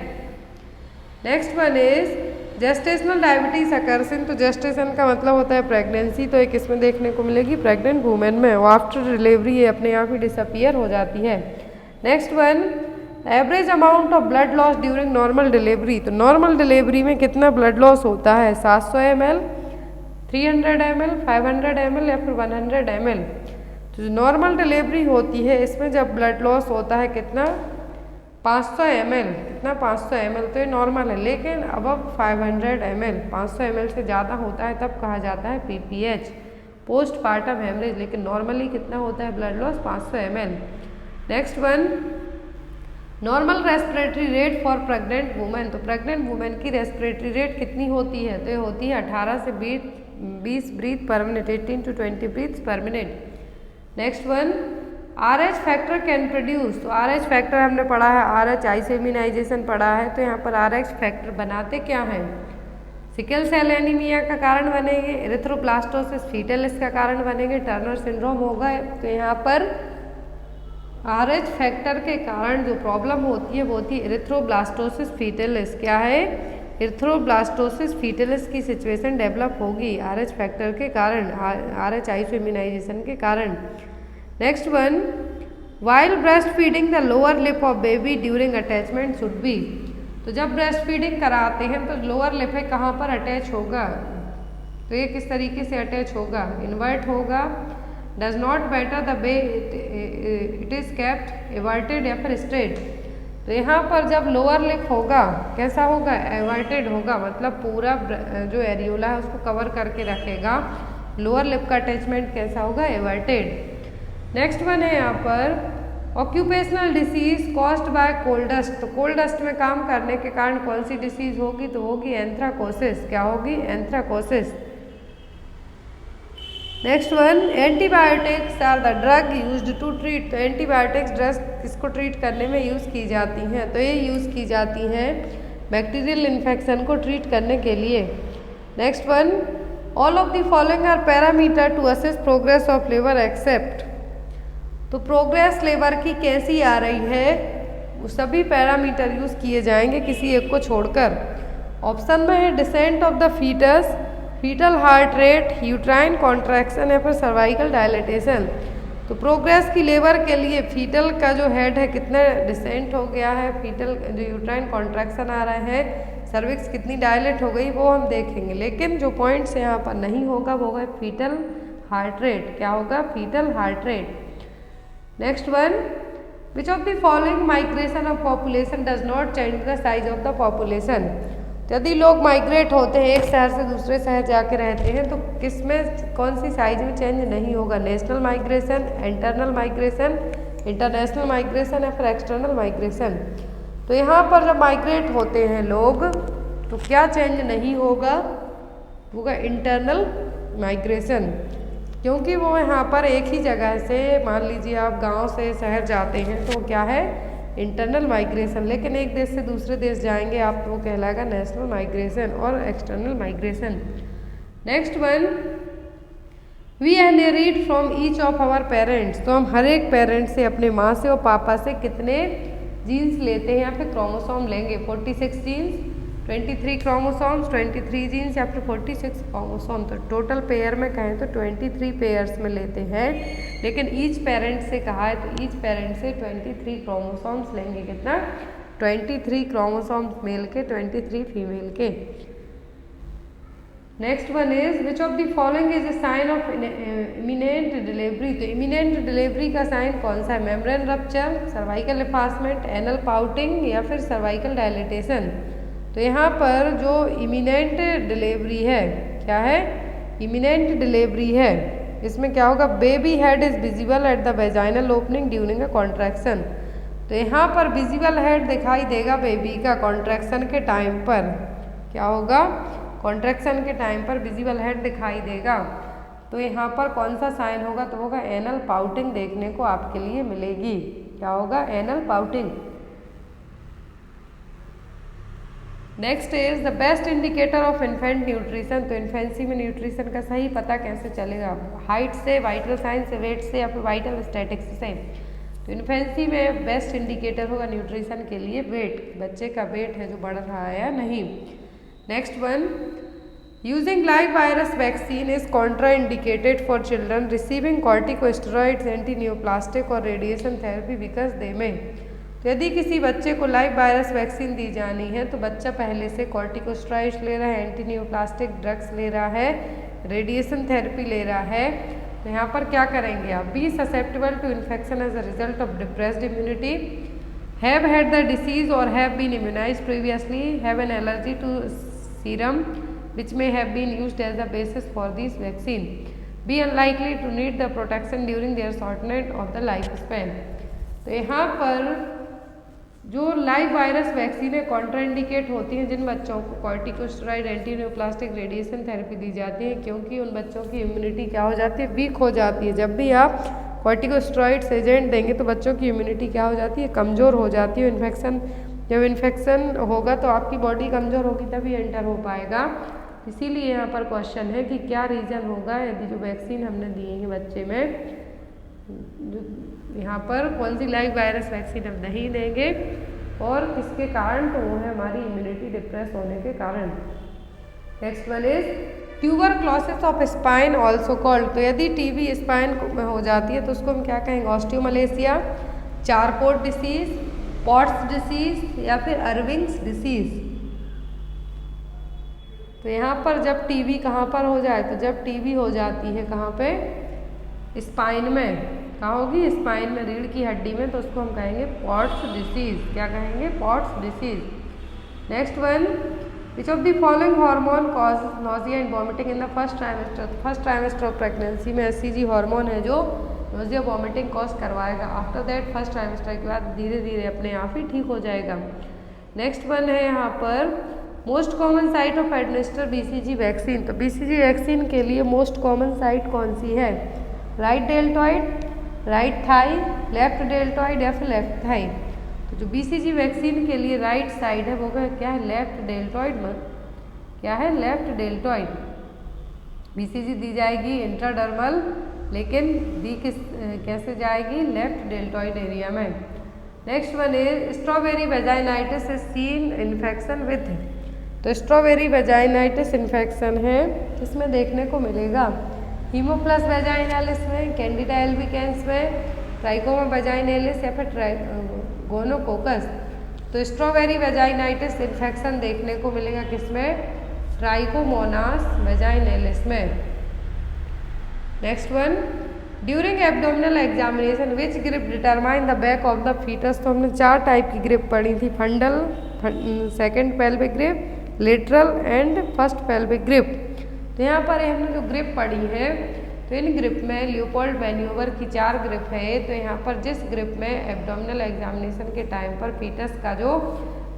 Next one is gestational diabetes occurs in. तो जेस्टेशन का मतलब होता है प्रेगनेंसी, तो एक इसमें देखने को मिलेगी प्रेग्नेंट वुमेन में, और आफ्टर डिलीवरी ये अपने आप ही डिसअपियर हो जाती है। Next one, average amount of blood loss during normal delivery. तो नॉर्मल डिलीवरी में कितना ब्लड लॉस होता है, 700 ml, 300 ml, 500 ml या फिर 100 ml। तो जो नॉर्मल डिलीवरी होती है इसमें जब ब्लड लॉस होता है कितना, 500 ml, कितना 500 ml, तो ये नॉर्मल है। लेकिन अब 500 ml, 500 ml से ज़्यादा होता है तब कहा जाता है पीपीएच, पोस्ट पार्टम हेमरेज। लेकिन नॉर्मली कितना होता है blood loss, 500 ml। Next one, normal respiratory rate for pregnant women. तो प्रेग्नेंट वुमेन की रेस्पिरेटरी रेट कितनी होती है, तो ये होती है 18 से 20 breath per minute, 18 to 20 breaths per minute. Next one, RH factor can produce. तो RH फैक्टर हमने पढ़ा है, RH आइसोइम्यूनाइजेशन पढ़ा है, तो यहाँ पर RH फैक्टर बनाते क्या हैं, सिकल सेल एनीमिया का कारण बनेंगे, एरिथ्रोब्लास्टोसिस फीटलिस का कारण बनेंगे, टर्नर सिंड्रोम होगा। तो यहाँ पर RH फैक्टर के कारण जो प्रॉब्लम होती है वो होती है एरिथ्रोब्लास्टोसिस फीटलिस। क्या है, एरिथ्रोब्लास्टोसिस फीटलिस की सिचुएशन डेवलप होगी RH फैक्टर के कारण, RH आइसोइम्यूनाइजेशन के कारण। Next one, while breast feeding the lower lip of baby during attachment should be. तो जब ब्रेस्ट फीडिंग कराते हैं तो लोअर लिप है कहाँ पर अटैच होगा, तो ये किस तरीके से अटैच होगा, इन्वर्ट होगा, does not better the way it is kept, averted या फिर स्ट्रेट। तो यहाँ पर जब लोअर लिप होगा कैसा होगा, एवर्टेड होगा, मतलब पूरा जो एरियोला है उसको कवर करके रखेगा। लोअर लिप का अटैचमेंट कैसा होगा, एवर्टेड। नेक्स्ट वन है यहाँ पर occupational disease caused by coal dust. तो कोल डस्ट में काम करने के कारण कौन सी डिसीज होगी, तो होगी एंथ्राकोसिस। क्या होगी, anthracosis. Next one, antibiotics are the drug used to treat. तो एंटीबायोटिक्स ड्रग्स किसको ट्रीट करने में यूज़ की जाती हैं, तो ये यूज़ की जाती हैं बैक्टीरियल इन्फेक्शन को ट्रीट करने के लिए। Next one, all of the following are parameter to assess progress of liver except. तो प्रोग्रेस लिवर की कैसी आ रही है, वो सभी पैरामीटर यूज़ किए जाएंगे किसी एक को छोड़कर। ऑप्शन में है descent of the fetus, fetal heart rate, uterine contraction या फिर सर्वाइकल डायलेटेशन। तो प्रोग्रेस की लेबर के लिए फीटल का जो हेड है कितना डिसेंट हो गया है, फीटल जो यूट्राइन कॉन्ट्रैक्शन आ रहा है, सर्विक्स कितनी डायलेट हो गई वो हम देखेंगे। लेकिन जो पॉइंट्स यहाँ पर नहीं होगा वो है फीटल हार्ट रेट। क्या होगा, fetal heart rate. Next one, which of the following migration of population does not change the size of the population. यदि लोग माइग्रेट होते हैं, एक शहर से दूसरे शहर जाके रहते हैं, तो किस में कौन सी साइज में चेंज नहीं होगा, national migration, internal migration, international migration या फिर एक्सटर्नल माइग्रेशन। तो यहाँ पर जब माइग्रेट होते हैं लोग तो क्या चेंज नहीं होगा, होगा इंटरनल माइग्रेशन, क्योंकि वो यहाँ पर एक ही जगह से, मान लीजिए आप गांव से शहर जाते हैं तो क्या है इंटरनल माइग्रेशन, लेकिन एक देश से दूसरे देश जाएंगे आप तो वो कहलाएगा नेशनल माइग्रेशन और external migration. Next one, we inherit from each of our parents, तो हम हर एक पेरेंट से, अपने माँ से और पापा से कितने जीन्स लेते हैं या फिर क्रोमोसोम लेंगे, 46 जीन्स, 23 क्रोमोसोम्स, 23 जीन्स या फिर 46 क्रोमोसोम। तो टोटल पेयर में कहें तो 23 पेयर्स में लेते हैं, लेकिन ईच पेरेंट से कहा है तो ईच पेरेंट से 23 क्रोमोसोम्स लेंगे, कितना 23 क्रोमोसोम्स मेल के, 23 फीमेल के। Next one is which of the following is a sign of imminent delivery, तो इमिनेंट डिलीवरी का साइन कौन सा है, membrane rupture, cervical effacement, anal pouting या फिर सर्वाइकल डायलिटेशन। तो यहाँ पर जो इमिनेंट डिलीवरी है, क्या है इमिनेंट डिलीवरी है, इसमें क्या होगा, baby head is visible at the vaginal opening during a contraction. तो यहाँ पर विजिबल हेड दिखाई देगा बेबी का कॉन्ट्रैक्शन के टाइम पर, क्या होगा कॉन्ट्रैक्शन के टाइम पर विजिबल हेड दिखाई देगा। तो यहाँ पर कौन सा साइन होगा, तो होगा एनल पाउटिंग देखने को आपके लिए मिलेगी, क्या होगा anal pouting. Next is the best indicator of infant nutrition, तो इन्फेंसी में न्यूट्रिशन का सही पता कैसे चलेगा, हाइट से, वाइटल साइन से, वेट से या फिर वाइटल स्टैटिक्स से। तो इन्फेंसी में बेस्ट इंडिकेटर होगा न्यूट्रिशन के लिए वेट, बच्चे का वेट है जो बढ़ रहा है या नहीं। Next one, using live virus vaccine is contraindicated for children receiving corticosteroids, anti neoplastic और रेडिएशन थेरेपी बिकॉज दे में। तो यदि किसी बच्चे को लाइव वायरस वैक्सीन दी जानी है तो बच्चा पहले से कॉर्टिकोस्टेरॉइड्स ले रहा है, एंटी न्यूप्लास्टिक ड्रग्स ले रहा है, रेडिएशन थेरेपी ले रहा है, तो यहाँ पर क्या करेंगे आप, be susceptible to infection as a result of depressed immunity, have had the disease और have been immunized previously, have an allergy to serum which may have been used as the basis for this vaccine, be unlikely to need the protection during their shortened of the lifespan। तो यहाँ पर जो live virus vaccine है contraindicate होती हैं जिन बच्चों को corticosteroid, anti neoplastic, radiation therapy दी जाती है, क्योंकि उन बच्चों की इम्यूनिटी क्या हो जाती है, वीक हो जाती है। जब भी आप कॉर्टिकोस्टेरॉइड्स एजेंट देंगे तो बच्चों की इम्यूनिटी क्या हो जाती है, कमज़ोर हो जाती है। इन्फेक्शन, जब इन्फेक्शन होगा तो आपकी बॉडी कमज़ोर होगी तभी एंटर हो पाएगा। इसीलिए यहाँ पर क्वेश्चन है कि क्या रीज़न होगा यदि जो वैक्सीन हमने दी है बच्चे में, यहाँ पर कौन सी लाइव वायरस वैक्सीन हम नहीं देंगे और किसके कारण, तो वो है हमारी इम्यूनिटी डिप्रेस होने के कारण। Next one is tuberculosis of spine also called, तो यदि टीबी स्पाइन में हो जाती है तो उसको हम क्या कहेंगे, osteomalacia, Charcot disease, pots disease या फिर अर्विंग्स डिसीज। तो यहाँ पर जब टीबी कहाँ पर हो जाए, तो जब टीबी हो जाती है कहाँ पे, स्पाइन में, कहाँ होगी, स्पाइन में, रीढ़ की हड्डी में, तो उसको हम कहेंगे पॉट्स डिसीज, क्या कहेंगे, pots disease. Next one, which of the following hormone cause nausea and vomiting in the first trimester, first trimester of pregnancy में HCG हार्मोन है जो नोजिया वॉमिटिंग कॉज करवाएगा। आफ्टर दैट फर्स्ट ट्राइमेस्टर के बाद धीरे धीरे अपने आप ही ठीक हो जाएगा। नेक्स्ट वन है यहाँ पर most common site of administer BCG vaccine, तो BCG वैक्सीन के लिए मोस्ट कॉमन साइट कौन सी है, right deltoid, right thigh, left deltoid या फिर लेफ्ट थाई। तो जो BCG वैक्सीन के लिए राइट साइड है वो क्या है, लेफ्ट डेल्टॉइड में, क्या है, लेफ्ट डेल्टॉइड। BCG दी जाएगी इंट्राडर्मल, लेकिन दी कैसे जाएगी, लेफ्ट डेल्टॉइड एरिया में। Next one is strawberry vaginitis is seen infection with, तो स्ट्रॉबेरी वेजाइनाइटिस इन्फेक्शन है इसमें देखने को मिलेगा हीमोप्लस वेजाइनालिस में, कैंडिडा एल्बिकेंस में, ट्राइकोमा वेजाइनालिस या फिर गोनोकोकस। तो स्ट्रॉबेरी वेजाइनाइटिस इन्फेक्शन देखने को मिलेगा किसमें, ट्राइकोमोनास वेजाइनालिस में। Next one, during abdominal examination which grip determine the back of the fetus, तो हमने 4 टाइप की ग्रिप पढ़ी थी, fundal, second pelvic grip, lateral and first pelvic grip. तो यहाँ पर हमने जो ग्रिप पढ़ी है तो इन ग्रिप में लियोपोल्ड मैन्यूवर की 4 ग्रिप है। तो यहाँ पर जिस ग्रिप में एब्डोमिनल एग्जामिनेशन के टाइम पर फीटस का जो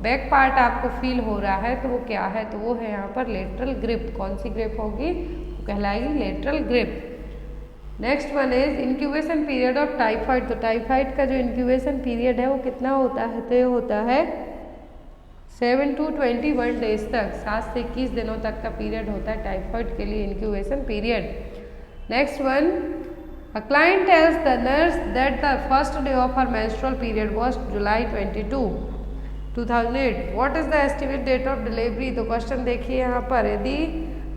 बैक पार्ट आपको फील हो रहा है तो वो क्या है, तो वो है यहाँ पर लेटरल ग्रिप। कौन सी ग्रिप होगी, वो कहलाएगी lateral grip. Next one is incubation period of typhoid. तो टाइफाइड का जो इंक्यूबेशन पीरियड है वो कितना होता है, तो ये होता है 7 to 21 डेज तक, 7 से 21 दिनों तक का पीरियड होता है टाइफाइड के लिए incubation period. Next one, a client tells the nurse that the first day of her menstrual period was July 22, 2008. What is the estimate date of delivery? तो क्वेश्चन देखिए यहाँ पर, यदि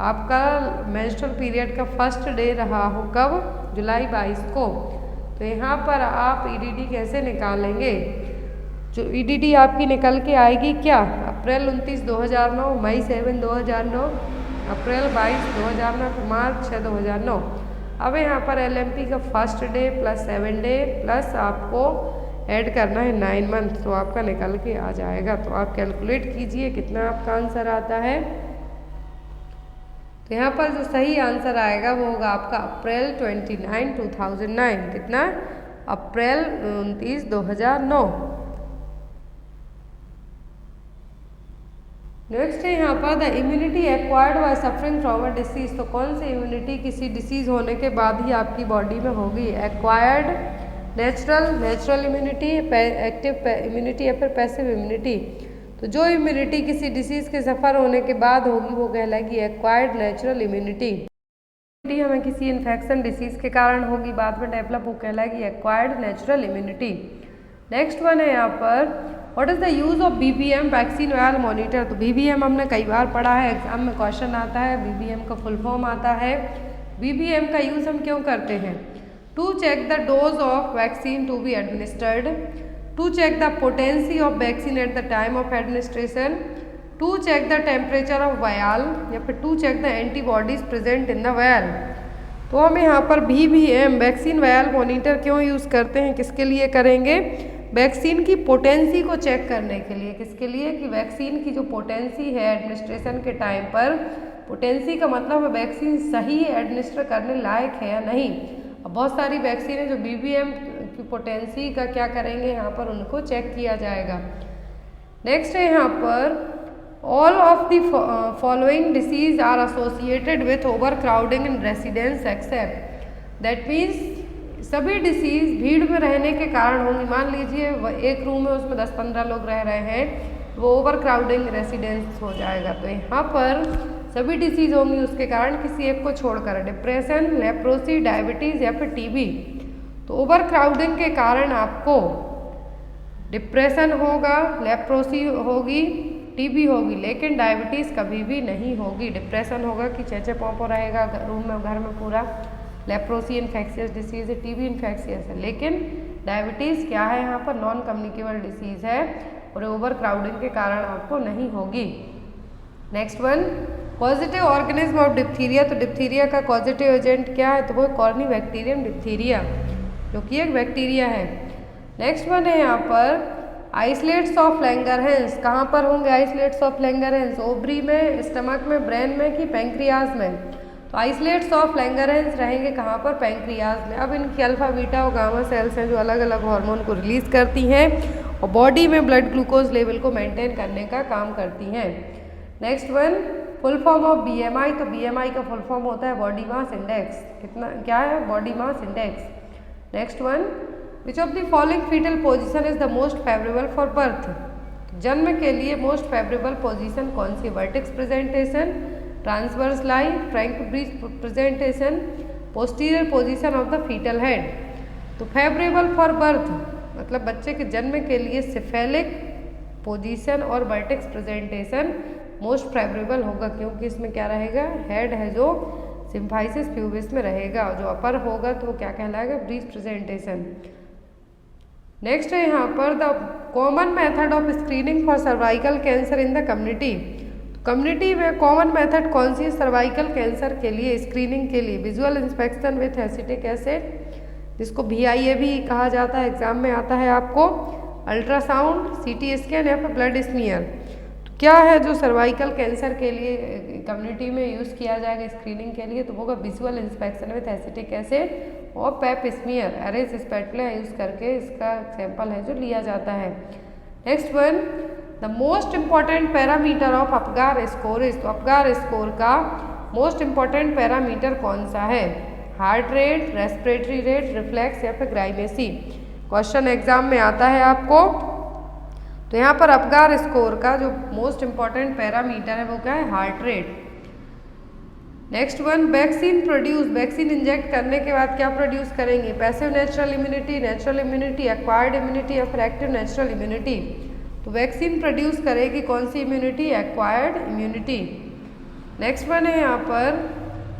आपका मेंस्ट्रुअल पीरियड का फर्स्ट डे रहा हो कब, जुलाई 22 को, तो यहाँ पर आप ईडीडी कैसे निकालेंगे। जो ईडीडी आपकी निकल के आएगी क्या, अप्रैल 29, 2009, मई 7, 2009, अप्रैल 22, 2009, फिर मार्च 6, 2009। अब यहाँ पर एलएमपी का first debt plus 7 debt plus आपको ऐड करना है 9 मंथ, तो आपका निकल के आ जाएगा। तो आप कैलकुलेट कीजिए कितना आपका आंसर आता है। तो यहाँ पर जो सही आंसर आएगा वो होगा आपका अप्रैल 29, 2009। कितना, अप्रैल 29, 2009। नेक्स्ट है यहाँ पर the immunity acquired by suffering from a disease. तो कौन सी इम्यूनिटी किसी डिसीज होने के बाद ही आपकी बॉडी में होगी, acquired, natural immunity, active immunity या फिर पैसिव इम्यूनिटी। तो जो इम्यूनिटी किसी डिसीज के सफ़र होने के बाद होगी वो कहलाएगी एक्वायर्ड नेचुरल इम्यूनिटी। हमें किसी इन्फेक्शन डिसीज के कारण होगी, बाद में डेवलप, वो कहलाएगी acquired natural immunity. Next one है यहाँ पर what is the use of BBM vaccine vial monitor. तो बीबीएम हमने कई बार पढ़ा है, एग्जाम में क्वेश्चन आता है, बीबीएम का फुल फॉर्म आता है। बीबीएम का यूज़ हम क्यों करते हैं, to check the dose of vaccine to be administered, to check the potency of vaccine at the time of administration, to check the temperature of vial, या फिर to check the antibodies present in the vial. तो हम यहाँ पर VVM vaccine vial monitor क्यों use करते हैं, किसके लिए करेंगे, वैक्सीन की पोटेंसी को चेक करने के लिए। किसके लिए, कि वैक्सीन की जो पोटेंसी है एडमिनिस्ट्रेशन के टाइम पर, पोटेंसी का मतलब है वैक्सीन सही एडमिनिस्टर करने लायक है या नहीं। अब बहुत सारी वैक्सीन है जो बीबीएम की पोटेंसी का क्या करेंगे, यहाँ पर उनको चेक किया जाएगा। नेक्स्ट है यहाँ पर all of the following disease are associated with overcrowding in residence except. That means सभी डिसीज भीड़ में रहने के कारण होंगी। मान लीजिए एक रूम में उसमें 10-15 लोग रह रहे हैं, वो ओवर क्राउडिंग रेसिडेंस हो जाएगा। तो यहाँ पर सभी डिसीज होंगी उसके कारण, किसी एक को छोड़कर, डिप्रेशन, लेप्रोसी, डायबिटीज़ या फिर टीबी। तो ओवर क्राउडिंग के कारण आपको डिप्रेशन होगा, लेप्रोसी होगी, टीबी होगी, लेकिन डायबिटीज़ कभी भी नहीं होगी। डिप्रेशन होगा कि चेचे पोंपो रहेगा रूम में, घर में पूरा, लेप्रोसी इन्फेक्शियस डिसीज है, टीबी इन्फेक्शियस है, लेकिन डायबिटीज़ क्या है, यहाँ पर नॉन कम्युनिकेबल डिसीज़ है और ओवर क्राउडिंग के कारण आपको नहीं होगी। Next one, positive organism of diphtheria. तो डिप्थीरिया का पॉजिटिव एजेंट क्या है, तो वो कॉर्नीबैक्टीरियम डिप्थीरिया, जो कि एक बैक्टीरिया है। नेक्स्ट वन है यहाँ पर आइसलेट्स ऑफ लैंगरहैंस। कहाँ पर होंगे आइसलेट्स ऑफ लैंगरहैंस, ओवरी में, स्टमक में, ब्रेन में कि पैंक्रियाज में। तो आइसलेट्स ऑफ लैंगरहैंस रहेंगे कहाँ पर, पैंक्रियाज में। अब इनकी अल्फा बीटा और गामा सेल्स हैं जो अलग अलग हार्मोन को रिलीज करती हैं और बॉडी में ब्लड ग्लूकोज लेवल को मेंटेन करने का काम करती हैं। Next one, full form of BMI. तो बीएमआई का फुल फॉर्म होता है बॉडी मास इंडेक्स। कितना, क्या है, body mass index. Next one, which of the following fetal position is the most favourable for birth. जन्म के लिए मोस्ट फेवरेबल पोजिशन कौन सी, vertex presentation, transverse line, frank breech presentation, posterior position of the foetal head. तो favourable for birth मतलब बच्चे के जन्म के लिए सिफेलिक पोजीशन और वर्टेक्स प्रेजेंटेशन मोस्ट फेवरेबल होगा, क्योंकि इसमें क्या रहेगा, हेड है जो सिम्फाइसिस प्यूबिस में रहेगा, और जो अपर होगा तो वो क्या कहलाएगा, ब्रीज प्रेजेंटेशन। नेक्स्ट है यहाँ पर the common method of screening for cervical cancer in the community. Community में कॉमन मेथड कौन सी है सर्वाइकल कैंसर के लिए स्क्रीनिंग के लिए, visual inspection with acetic acid, जिसको VIA भी कहा जाता है, एग्जाम में आता है आपको, अल्ट्रासाउंड, CT स्कैन या फिर ब्लड स्मीयर। तो क्या है जो सर्वाइकल कैंसर के लिए कम्युनिटी में यूज़ किया जाएगा स्क्रीनिंग के लिए, तो वो होगा visual inspection with acetic acid और पेप स्मीयर, एरेस स्पेटुला यूज़ करके इसका सैंपल है जो लिया जाता है। Next one, the most important parameter of Apgar score is, तो अपगार स्कोर का मोस्ट इम्पॉर्टेंट पैरामीटर कौन सा है? Heart rate, respiratory rate, reflex या फिर ग्राइमेसी। क्वेश्चन एग्जाम में आता है आपको। तो यहाँ पर अपगार स्कोर का जो मोस्ट इम्पॉर्टेंट पैरामीटर है वो क्या है? Heart rate. Next one, vaccine produce, vaccine inject करने के बाद क्या प्रोड्यूस करेंगे? Passive natural immunity, acquired immunity या फिर एक्टिव नेचुरल इम्यूनिटी। तो वैक्सीन प्रोड्यूस करेगी कौन सी immunity? Acquired immunity. Next one है यहाँ पर,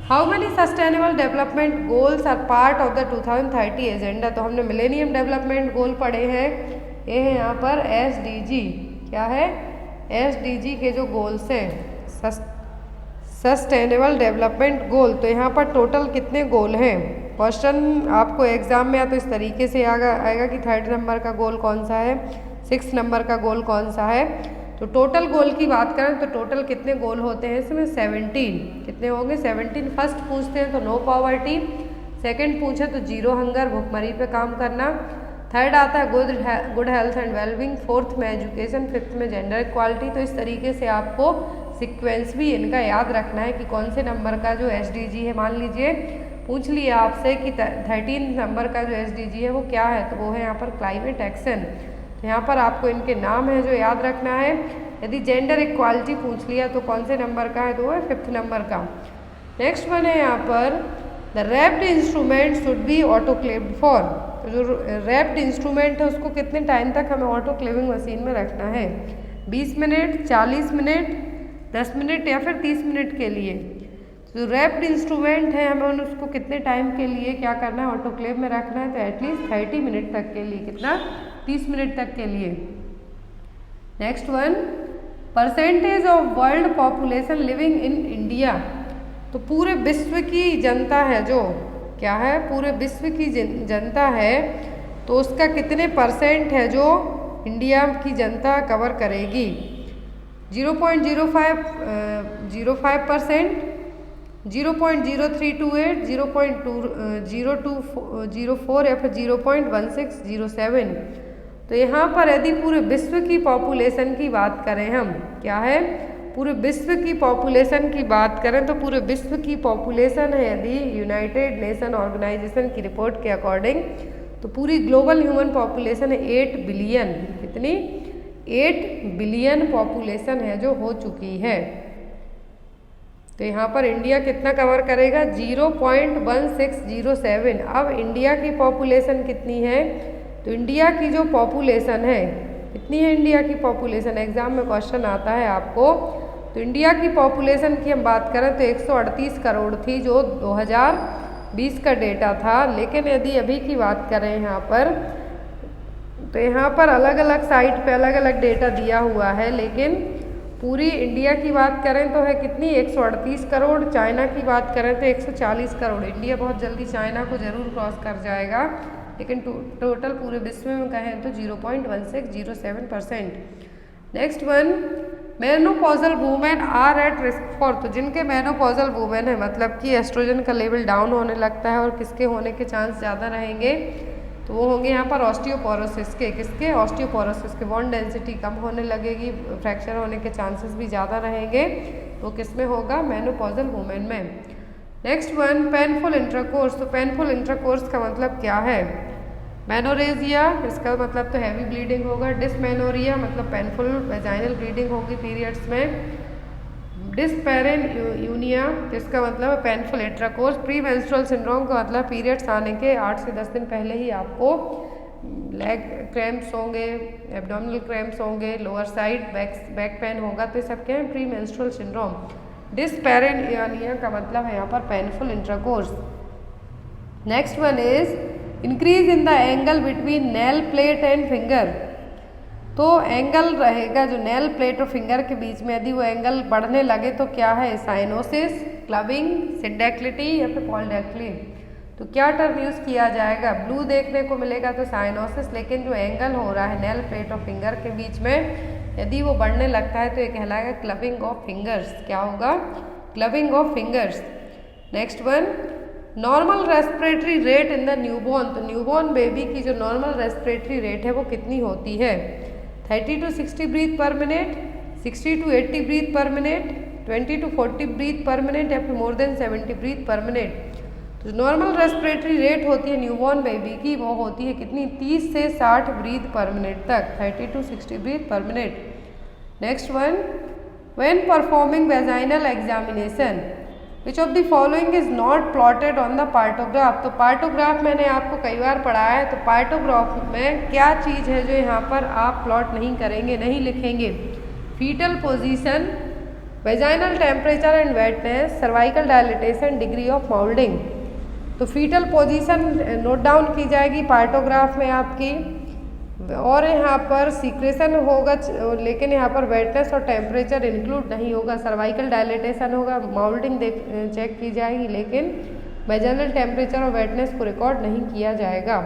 how many sustainable development goals are part of the 2030 agenda. तो हमने मिलेनियम डेवलपमेंट गोल पढ़े हैं, ये है यहाँ पर SDG। क्या है? SDG के जो गोल्स हैं, सस्टेनेबल डेवलपमेंट गोल। तो यहाँ पर टोटल कितने गोल हैं? क्वेश्चन आपको एग्जाम में या तो इस तरीके से आएगा कि 3rd नंबर का गोल कौन सा है, 6th नंबर का गोल कौन सा है। तो टोटल गोल की बात करें तो टोटल कितने गोल होते हैं इसमें? 17। कितने होंगे? 17। फर्स्ट पूछते हैं तो नो पॉवर्टी, सेकंड पूछे तो जीरो हंगर, भुखमरी पे काम करना, थर्ड आता है good health and wellbeing, fourth में एजुकेशन, फिफ्थ में जेंडर इक्वालिटी। तो इस तरीके से आपको सीक्वेंस भी इनका याद रखना है कि कौन से नंबर का जो SDG है, मान लीजिए पूछ लिया आपसे कि 13 नंबर का जो SDG है वो क्या है, तो वो है यहाँ पर क्लाइमेट एक्शन। तो यहाँ पर आपको इनके नाम है जो याद रखना है। यदि जेंडर इक्वालिटी पूछ लिया तो कौन से नंबर का है, तो वो है 5th नंबर का। नेक्स्ट वन है यहाँ पर, the wrapped instrument should be autoclaved for. तो जो रैप्ड इंस्ट्रूमेंट है उसको कितने टाइम तक हमें ऑटोक्लेविंग मशीन में रखना है? 20 मिनट, 40 मिनट, 10 मिनट या फिर 30 मिनट के लिए। जो रैप्ड इंस्ट्रूमेंट है हमें उसको कितने टाइम के लिए क्या करना है? ऑटोक्लेव में रखना है। तो एटलीस्ट 30 मिनट तक के लिए। कितना? 30 मिनट तक के लिए। Next one, percentage of world population living in India. तो पूरे विश्व की जनता है जो क्या है? पूरे विश्व की जनता है, तो उसका कितने परसेंट है जो इंडिया की जनता कवर करेगी? 0.05%, 0.0328, 0.0204 या फिर 0.1607। तो यहाँ पर यदि पूरे विश्व की पॉपुलेशन की बात करें हम, क्या है? पूरे विश्व की पॉपुलेशन की बात करें तो पूरे विश्व की पॉपुलेशन है यदि यूनाइटेड नेशन ऑर्गेनाइजेशन की रिपोर्ट के अकॉर्डिंग, तो पूरी ग्लोबल ह्यूमन पॉपुलेशन है 8 बिलियन। कितनी? 8 बिलियन पॉपुलेशन है जो हो चुकी है। तो यहाँ पर इंडिया कितना कवर करेगा? 0.1607। अब इंडिया की पॉपुलेशन कितनी है? तो इंडिया की जो पॉपुलेशन है, कितनी है इंडिया की पॉपुलेशन? एग्जाम में क्वेश्चन आता है आपको। तो इंडिया की पॉपुलेशन की हम बात करें तो 138 करोड़ थी जो 2020 का डेटा था। लेकिन यदि अभी की बात करें यहाँ पर, तो यहाँ पर अलग अलग साइट पे अलग अलग डेटा दिया हुआ है, लेकिन पूरी इंडिया की बात करें तो है कितनी? 138 करोड़। चाइना की बात करें तो 140 करोड़। इंडिया बहुत जल्दी चाइना को जरूर क्रॉस कर जाएगा, लेकिन टोटल पूरे विश्व में कहें तो 0.1607%। Next one, menopausal women are at risk for. तो जिनके मेनोपॉजल वुमेन है, मतलब कि एस्ट्रोजन का लेवल डाउन होने लगता है, और किसके होने के चांस ज़्यादा रहेंगे? तो वो होंगे यहाँ पर ऑस्टियोपोरोसिस के। किसके? ऑस्टियोपोरोसिस के। बोन डेंसिटी कम होने लगेगी, फ्रैक्चर होने के चांसेस भी ज़्यादा रहेंगे। तो किस में होगा? मेनोपॉजल वुमेन में। Next one, painful intercourse. तो पेनफुल इंटरकोर्स का मतलब क्या है? मेनोरेजिया, इसका मतलब तो हैवी ब्लीडिंग होगा। डिसमेनोरिया मतलब पेनफुल वेजाइनल ब्लीडिंग होगी पीरियड्स में। डिस्पेरेन्यूनिया, इसका मतलब painful intercourse. Pre menstrual syndrome का मतलब पीरियड्स आने के 8 से 10 दिन पहले ही आपको लेग क्रैम्प्स होंगे, एब्डोमिनल क्रैम्प्स होंगे, लोअर साइड बैक पेन होगा। तो ये सब क्या है? Pre menstrual syndrome. डिस्पेरेन्यूनिया का मतलब है यहाँ पर painful intercourse. Next one is increase in the angle between nail plate and finger. तो एंगल रहेगा जो नेल प्लेट और फिंगर के बीच में, यदि वो एंगल बढ़ने लगे तो क्या है? साइनोसिस, क्लबिंग, सिंडेक्लिटी या फिर पॉलीडेक्टिली। तो क्या टर्म यूज किया जाएगा? ब्लू देखने को मिलेगा तो साइनोसिस, लेकिन जो एंगल हो रहा है नेल प्लेट और फिंगर के बीच में, यदि वो बढ़ने लगता है तो ये कहलाएगा क्लबिंग ऑफ फिंगर्स। क्या होगा? Clubbing of fingers. Next one, normal respiratory rate in the newborn. तो न्यूबॉर्न बेबी की जो नॉर्मल रेस्पिरेटरी रेट है वो कितनी होती है? 30 to 60 breath per minute, 60 to 80 breath per minute, 20 to 40 breath per minute या फिर more than 70 breath per minute. तो नॉर्मल रेस्पिरेटरी रेट होती है न्यूबॉर्न बेबी की, वो होती है कितनी, 30 से 60 ब्रीथ पर मिनट तक, 30 to 60 breath per minute. Next one, when performing vaginal examination which of the following is not plotted on the partograph. तो पार्टोग्राफ मैंने आपको कई बार पढ़ाया है, तो पार्टोग्राफ में क्या चीज़ है जो यहाँ पर आप प्लॉट नहीं करेंगे, नहीं लिखेंगे। Fetal position, vaginal temperature and wetness, cervical dilatation, degree of moulding. तो फीटल पोजीशन नोट डाउन की जाएगी पार्टोग्राफ में आपकी, और यहाँ पर सीक्रेशन होगा, लेकिन यहाँ पर वेटनेस और टेम्परेचर इंक्लूड नहीं होगा। सर्वाइकल डायलिटेशन होगा, माउल्डिंग चेक की जाएगी, लेकिन वेजाइनल टेम्परेचर और वेटनेस को रिकॉर्ड नहीं किया जाएगा।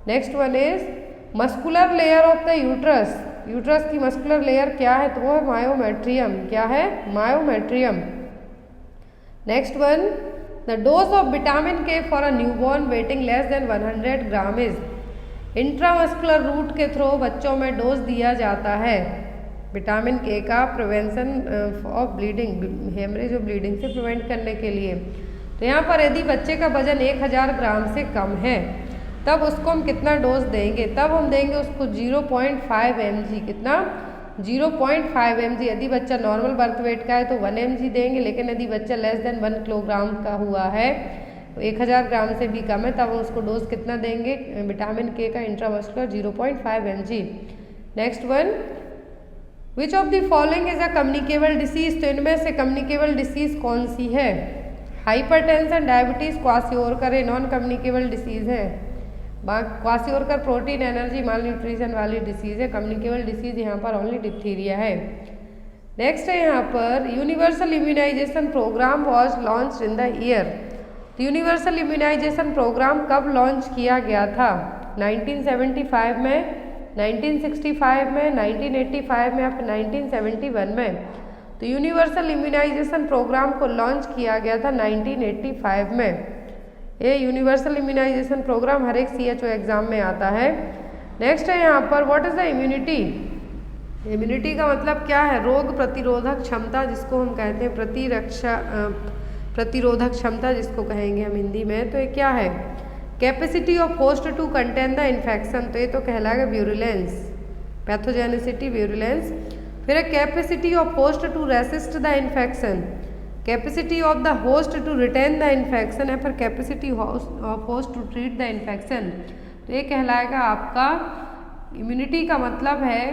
Next one is muscular layer of the uterus. Uterus की मस्कुलर लेयर क्या है, तो वो है मायोमेट्रियम। क्या है, myometrium. Next one, the dose of vitamin K for a newborn weighing less than 100 gram is. Intramuscular route के थ्रू बच्चों में डोज दिया जाता है विटामिन के का, प्रिवेंशन ऑफ ब्लीडिंग, हेमरेज और ब्लीडिंग से प्रिवेंट करने के लिए। तो यहाँ पर यदि बच्चे का वजन 1000 ग्राम से कम है तब उसको हम कितना डोज देंगे, तब हम देंगे उसको 0.5 mg। कितना, 0.5 mg। यदि बच्चा नॉर्मल बर्थ वेट का है तो 1 mg देंगे, लेकिन यदि बच्चा लेस देन 1 किलोग्राम का हुआ है, 1000 ग्राम से भी कम है, तब हम उसको डोज कितना देंगे विटामिन के का intramuscular, 0.5 mg। Next one, which of the following is a communicable disease. तो इनमें से कम्युनिकेबल डिसीज कौन सी है। Hypertension, diabetes, kwashiorkor non communicable disease है। Kwashiorkor protein energy malnutrition वाली डिसीज है। कम्युनिकेबल डिसीज यहाँ पर ओनली डिप्थीरिया है। नेक्स्ट है यहाँ पर universal immunization programme was launch in the year. तो यूनिवर्सल इम्यूनाइजेशन प्रोग्राम कब लॉन्च किया गया था, 1975 में, 1965 में, 1985 में या फिर 1971 में। तो यूनिवर्सल इम्यूनाइजेशन प्रोग्राम को लॉन्च किया गया था 1985 में। ये यूनिवर्सल इम्यूनाइजेशन प्रोग्राम हर एक CHO एग्जाम में आता है। नेक्स्ट है यहाँ पर what is the immunity. Immunity का मतलब क्या है, रोग प्रतिरोधक क्षमता, जिसको हम कहते हैं प्रतिरोधक क्षमता, जिसको कहेंगे हम हिंदी में। तो ये क्या है, capacity of host to contain the infection. तो ये तो कहलाएगा व्यूरुलेंस, पैथोजेनिसिटी, व्यूरुलेंस। फिर capacity of host to resist the infection, capacity of the host to retain the infection, या फिर capacity of host to treat the infection. तो ये कहलाएगा आपका, इम्यूनिटी का मतलब है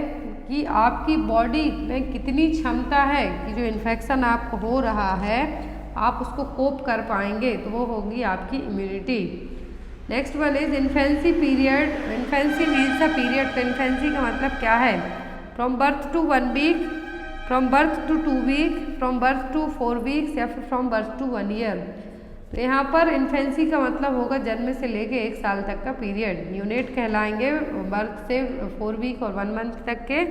कि आपकी बॉडी में कितनी क्षमता है कि जो इन्फेक्शन आपको हो रहा है आप उसको कोप कर पाएंगे, तो वो होगी आपकी immunity. Next one is infancy period. Infancy means a period. तो इन्फेंसी का मतलब क्या है, from birth to 1 week, from birth to 2 week, from birth to 4 weeks या फिर फ्रॉम बर्थ टू 1 ईयर। तो यहाँ पर इन्फेंसी का मतलब होगा जन्म से लेके 1 साल तक का पीरियड। न्यूनेट कहलाएंगे बर्थ से 4 वीक और 1 मंथ तक के,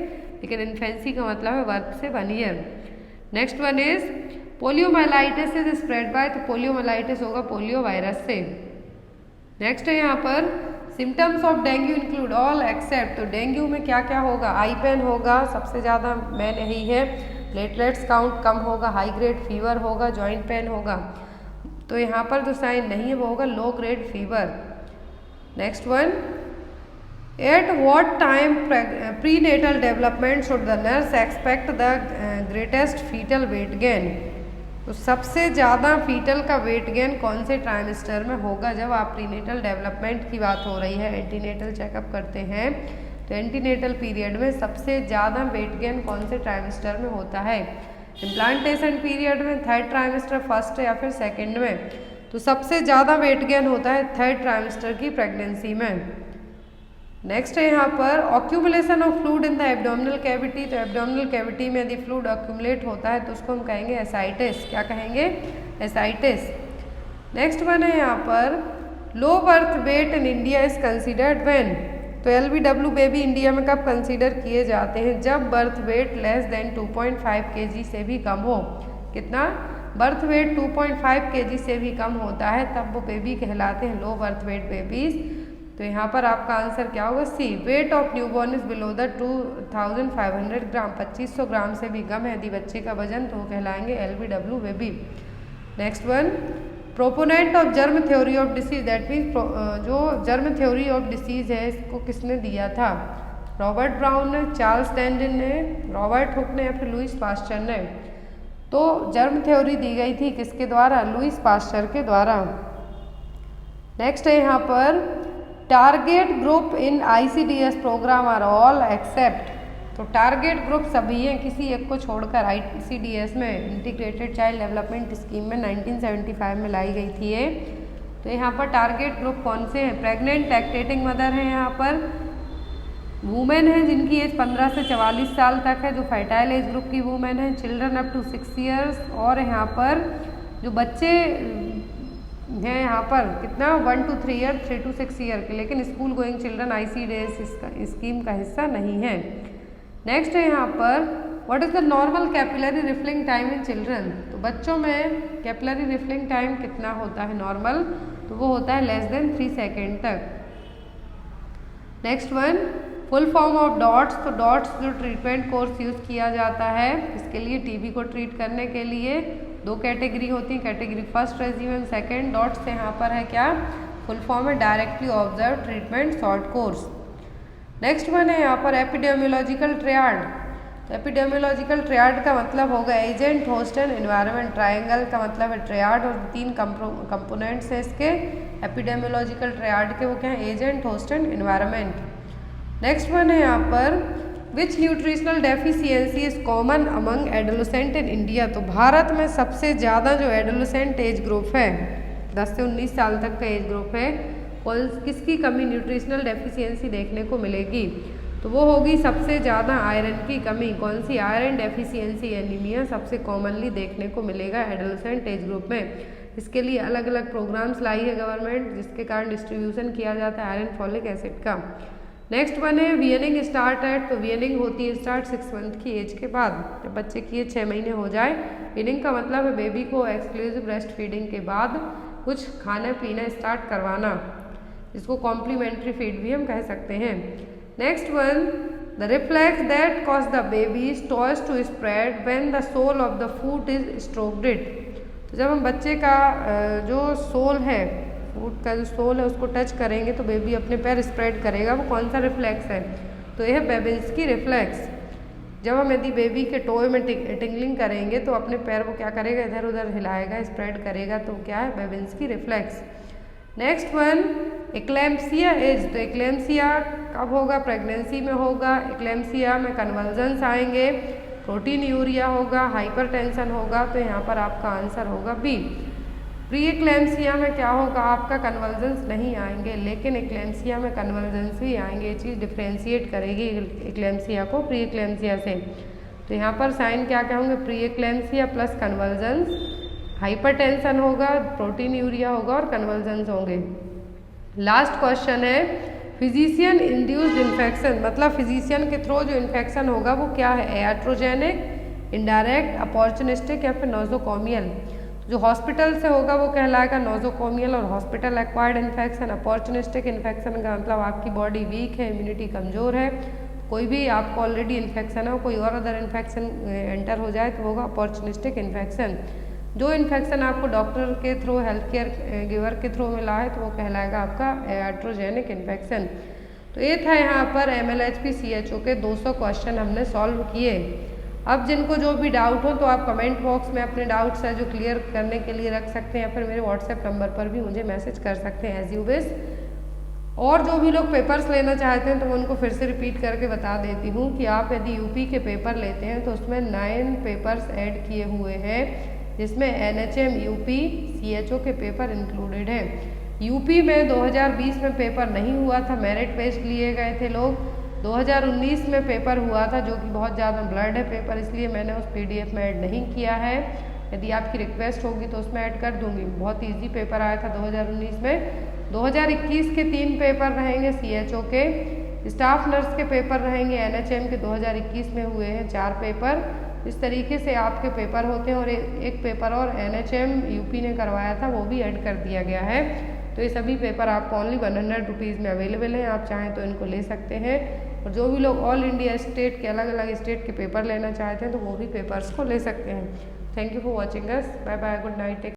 लेकिन इन्फेंसी का मतलब है बर्थ से 1 year. Next one is poliomyelitis is spread by. तो पोलियोमाइलाइटिस होगा पोलियो वायरस से। नेक्स्ट है यहाँ पर symptoms of dengue include all except. तो डेंगू में क्या क्या होगा, आई पेन होगा, सबसे ज़्यादा मेन यही है, प्लेटलेट्स काउंट कम होगा, हाई ग्रेड फीवर होगा, जॉइंट पेन होगा। तो यहाँ पर जो साइन नहीं है वो होगा low grade fever. Next one, at what time prenatal development should the nurse expect the greatest foetal weight gain. तो सबसे ज़्यादा फीटल का वेट गेन कौन से ट्राइमेस्टर में होगा, जब आप प्रीनेटल डेवलपमेंट की बात हो रही है, एंटीनेटल चेकअप करते हैं, तो एंटीनेटल पीरियड में सबसे ज़्यादा वेट गेन कौन से ट्राइमेस्टर में होता है। इम्प्लांटेशन पीरियड में, 3rd ट्राइमेस्टर, फर्स्ट या फिर 2nd में। तो सबसे ज़्यादा वेट गेन होता है 3rd ट्राइमेस्टर की प्रेगनेंसी में। नेक्स्ट है यहाँ पर accumulation of fluid in the abdominal cavity. तो एब्डोमिनल कैविटी में यदि फ्लूइड ऑक्यूमुलेट होता है तो उसको हम कहेंगे एसाइटिस। क्या कहेंगे, एसाइटिस। नेक्स्ट वन है यहाँ पर low birth weight in India is considered when. तो LBW बेबी इंडिया में कब कंसीडर किए जाते हैं, जब birth weight less than 2.5 kg से भी कम हो। कितना, बर्थ वेट 2.5 kg से भी कम होता है तब वो बेबी कहलाते हैं लो बर्थ वेट बेबीज। तो यहाँ पर आपका आंसर क्या होगा C. Weight of newborn is below the 2500 gram, 2500 gram से भी कम है यदि बच्चे का वजन तो वो कहलाएंगे LBW baby. Next one, proponent of germ theory of disease, that means जो जर्म थ्योरी ऑफ डिसीज है इसको किसने दिया था? रॉबर्ट ब्राउन ने, चार्ल्स डैंजन ने, रॉबर्ट हुक ने या फिर लुईस पास्चर ने। तो जर्म थ्योरी दी गई थी किसके द्वारा? लुईस पास्चर के द्वारा। नेक्स्ट है यहाँ पर target group in ICDS programme are all except, तो टारगेट ग्रुप सभी हैं किसी एक को छोड़कर। ICDS में इंटीग्रेटेड चाइल्ड डेवलपमेंट स्कीम में 1975 में लाई गई थी ये। तो यहाँ पर टारगेट ग्रुप कौन से हैं? प्रेग्नेंट लैक्टेटिंग मदर है, यहाँ पर वुमेन है जिनकी एज 15 से 44 साल तक है, जो फर्टाइल एज ग्रुप की वुमेन है, चिल्ड्रन अप टू 6 ईयर्स, और यहाँ पर जो बच्चे हैं यहाँ पर कितना 1 to 3 ईयर, 3 to 6 ईयर के, लेकिन school going children ICDS scheme का हिस्सा नहीं है। नेक्स्ट है यहाँ पर what is the normal capillary refilling time in children, तो बच्चों में कैपिलरी रिफिलिंग टाइम कितना होता है नॉर्मल? तो वो होता है लेस देन 3 सेकेंड तक। Next one, full form of dots, तो डॉट्स जो ट्रीटमेंट कोर्स यूज़ किया जाता है इसके लिए TB को ट्रीट करने के लिए 2 कैटेगरी होती है, category first regiment second. Dots यहाँ पर है क्या? फुल फॉर्म है directly observe treatment short course. Next one है यहाँ पर एपिडेमियोलॉजिकल ट्रियाड, तो एपिडेमियोलॉजिकल ट्रियाड का मतलब होगा agent, host and environment. Triangle का मतलब है ट्रियाड और 3 कंपोनेंट्स हैं इसके एपिडेमियोलॉजिकल ट्रियाड के, वो क्या है? Agent, host and environment. Next one है यहाँ पर which nutritional deficiency is common among adolescent in India, तो भारत में सबसे ज़्यादा जो एडोलेसेंट एज ग्रुप है 10 से 19 साल तक का एज ग्रुप है, किसकी कमी न्यूट्रिशनल डेफिशिएंसी देखने को मिलेगी? तो वो होगी सबसे ज़्यादा आयरन की कमी। कौन सी? आयरन डेफिशिएंसी एनीमिया सबसे कॉमनली देखने को मिलेगा एडोलेसेंट एज ग्रुप में। इसके लिए अलग अलग प्रोग्राम्स लाई है गवर्नमेंट जिसके कारण डिस्ट्रीब्यूशन किया जाता है आयरन फॉलिक एसिड का। नेक्स्ट वन है वीयनिंग स्टार्ट एट, तो वीयनिंग होती है स्टार्ट 6 मंथ की एज के बाद, जब बच्चे की एज 6 महीने हो जाए। वीयनिंग का मतलब है बेबी को एक्सक्लूसिव ब्रेस्ट फीडिंग के बाद कुछ खाना पीना स्टार्ट करवाना, जिसको कॉम्प्लीमेंट्री फीड भी हम कह सकते हैं। Next one, the reflex that cause the baby toes to spread when the sole of the foot is stroked it, तो जब हम बच्चे का जो सोल है, फूट का जो सोल है उसको टच करेंगे तो बेबी अपने पैर स्प्रेड करेगा, वो कौन सा रिफ्लेक्स है? तो यह है बेबिल्स्की रिफ्लेक्स। जब हम यदि बेबी के टोए में टिंगलिंग करेंगे तो अपने पैर वो क्या करेगा? इधर उधर हिलाएगा, स्प्रेड करेगा, तो क्या है? Babinski reflex. Next one, eclampsia age, तो एक्लेम्पसिया कब होगा? प्रेगनेंसी में होगा। एक्लेम्पसिया में कन्वल्जन्स आएंगे, प्रोटीन यूरिया होगा, हाइपरटेंशन होगा, तो यहाँ पर आपका आंसर होगा बी। प्री एक्लेम्पसिया में क्या होगा? आपका कन्वल्जन्स नहीं आएंगे, लेकिन एक्लेम्पसिया में कन्वल्जन्स भी आएंगे। ये चीज़ डिफ्रेंशिएट करेगी एक्लेम्पसिया को प्री एक्लेम्पसिया से। तो यहाँ पर साइन क्या क्या होंगे? Pre eclampsia plus convulsions, hypertension होगा, प्रोटीन यूरिया होगा और कन्वल्जन्स होंगे। लास्ट क्वेश्चन है फिजिशियन इंड्यूस्ड इन्फेक्शन, मतलब फिजिशियन के थ्रू जो इन्फेक्शन होगा वो क्या है? याट्रोजेनिक, इनडायरेक्ट, अपॉर्चुनिस्टिक या फिर नोजोकोमियल। जो हॉस्पिटल से होगा वो कहलाएगा नोजोकोमियल और hospital acquired infection. Opportunistic infection का मतलब आपकी बॉडी वीक है, इम्यूनिटी कमज़ोर है, कोई भी आपको ऑलरेडी इन्फेक्शन है, कोई और अदर इन्फेक्शन एंटर हो जाए तो होगा अपॉर्चुनिस्टिक इन्फेक्शन। जो इन्फेक्शन आपको डॉक्टर के थ्रू, हेल्थ केयर गिवर के थ्रू मिला है तो वो कहलाएगा आपका याट्रोजेनिक इन्फेक्शन। तो ये था यहाँ पर MLHP CHO के 200 क्वेश्चन हमने सॉल्व किए। अब जिनको जो भी डाउट हो तो आप कमेंट बॉक्स में अपने डाउट्स है जो क्लियर करने के लिए रख सकते हैं, या फिर मेरे व्हाट्सएप नंबर पर भी मुझे मैसेज कर सकते हैं एज यू विश। और जो भी लोग पेपर्स लेना चाहते हैं तो मैं उनको फिर से रिपीट करके बता देती हूँ कि आप यदि यूपी के पेपर लेते हैं तो उसमें 9 पेपर्स ऐड किए हुए हैं, जिसमें NHM UP CHO के पेपर इंक्लूडेड हैं। यूपी में 2020 में पेपर नहीं हुआ था, मेरिट बेस्ड लिए गए थे लोग। 2019 में पेपर हुआ था जो कि बहुत ज़्यादा ब्लर्ड है पेपर, इसलिए मैंने उस PDF में ऐड नहीं किया है। यदि आपकी रिक्वेस्ट होगी तो उसमें ऐड कर दूंगी। बहुत इजी पेपर आया था 2019 में। 2021 के 3 पेपर रहेंगे CHO के, स्टाफ नर्स के पेपर रहेंगे NHM के 2021 में हुए हैं 4 पेपर। इस तरीके से आपके पेपर होते हैं। और एक पेपर और NHM UP ने करवाया था वो भी ऐड कर दिया गया है। तो ये सभी पेपर आपको ओनली 100 रुपीज़ में अवेलेबल हैं। आप चाहें तो इनको ले सकते हैं। और जो भी लोग ऑल इंडिया स्टेट के अलग अलग स्टेट के पेपर लेना चाहते हैं तो वो भी पेपर्स को ले सकते हैं। Thank you for watching us. Bye bye, good night.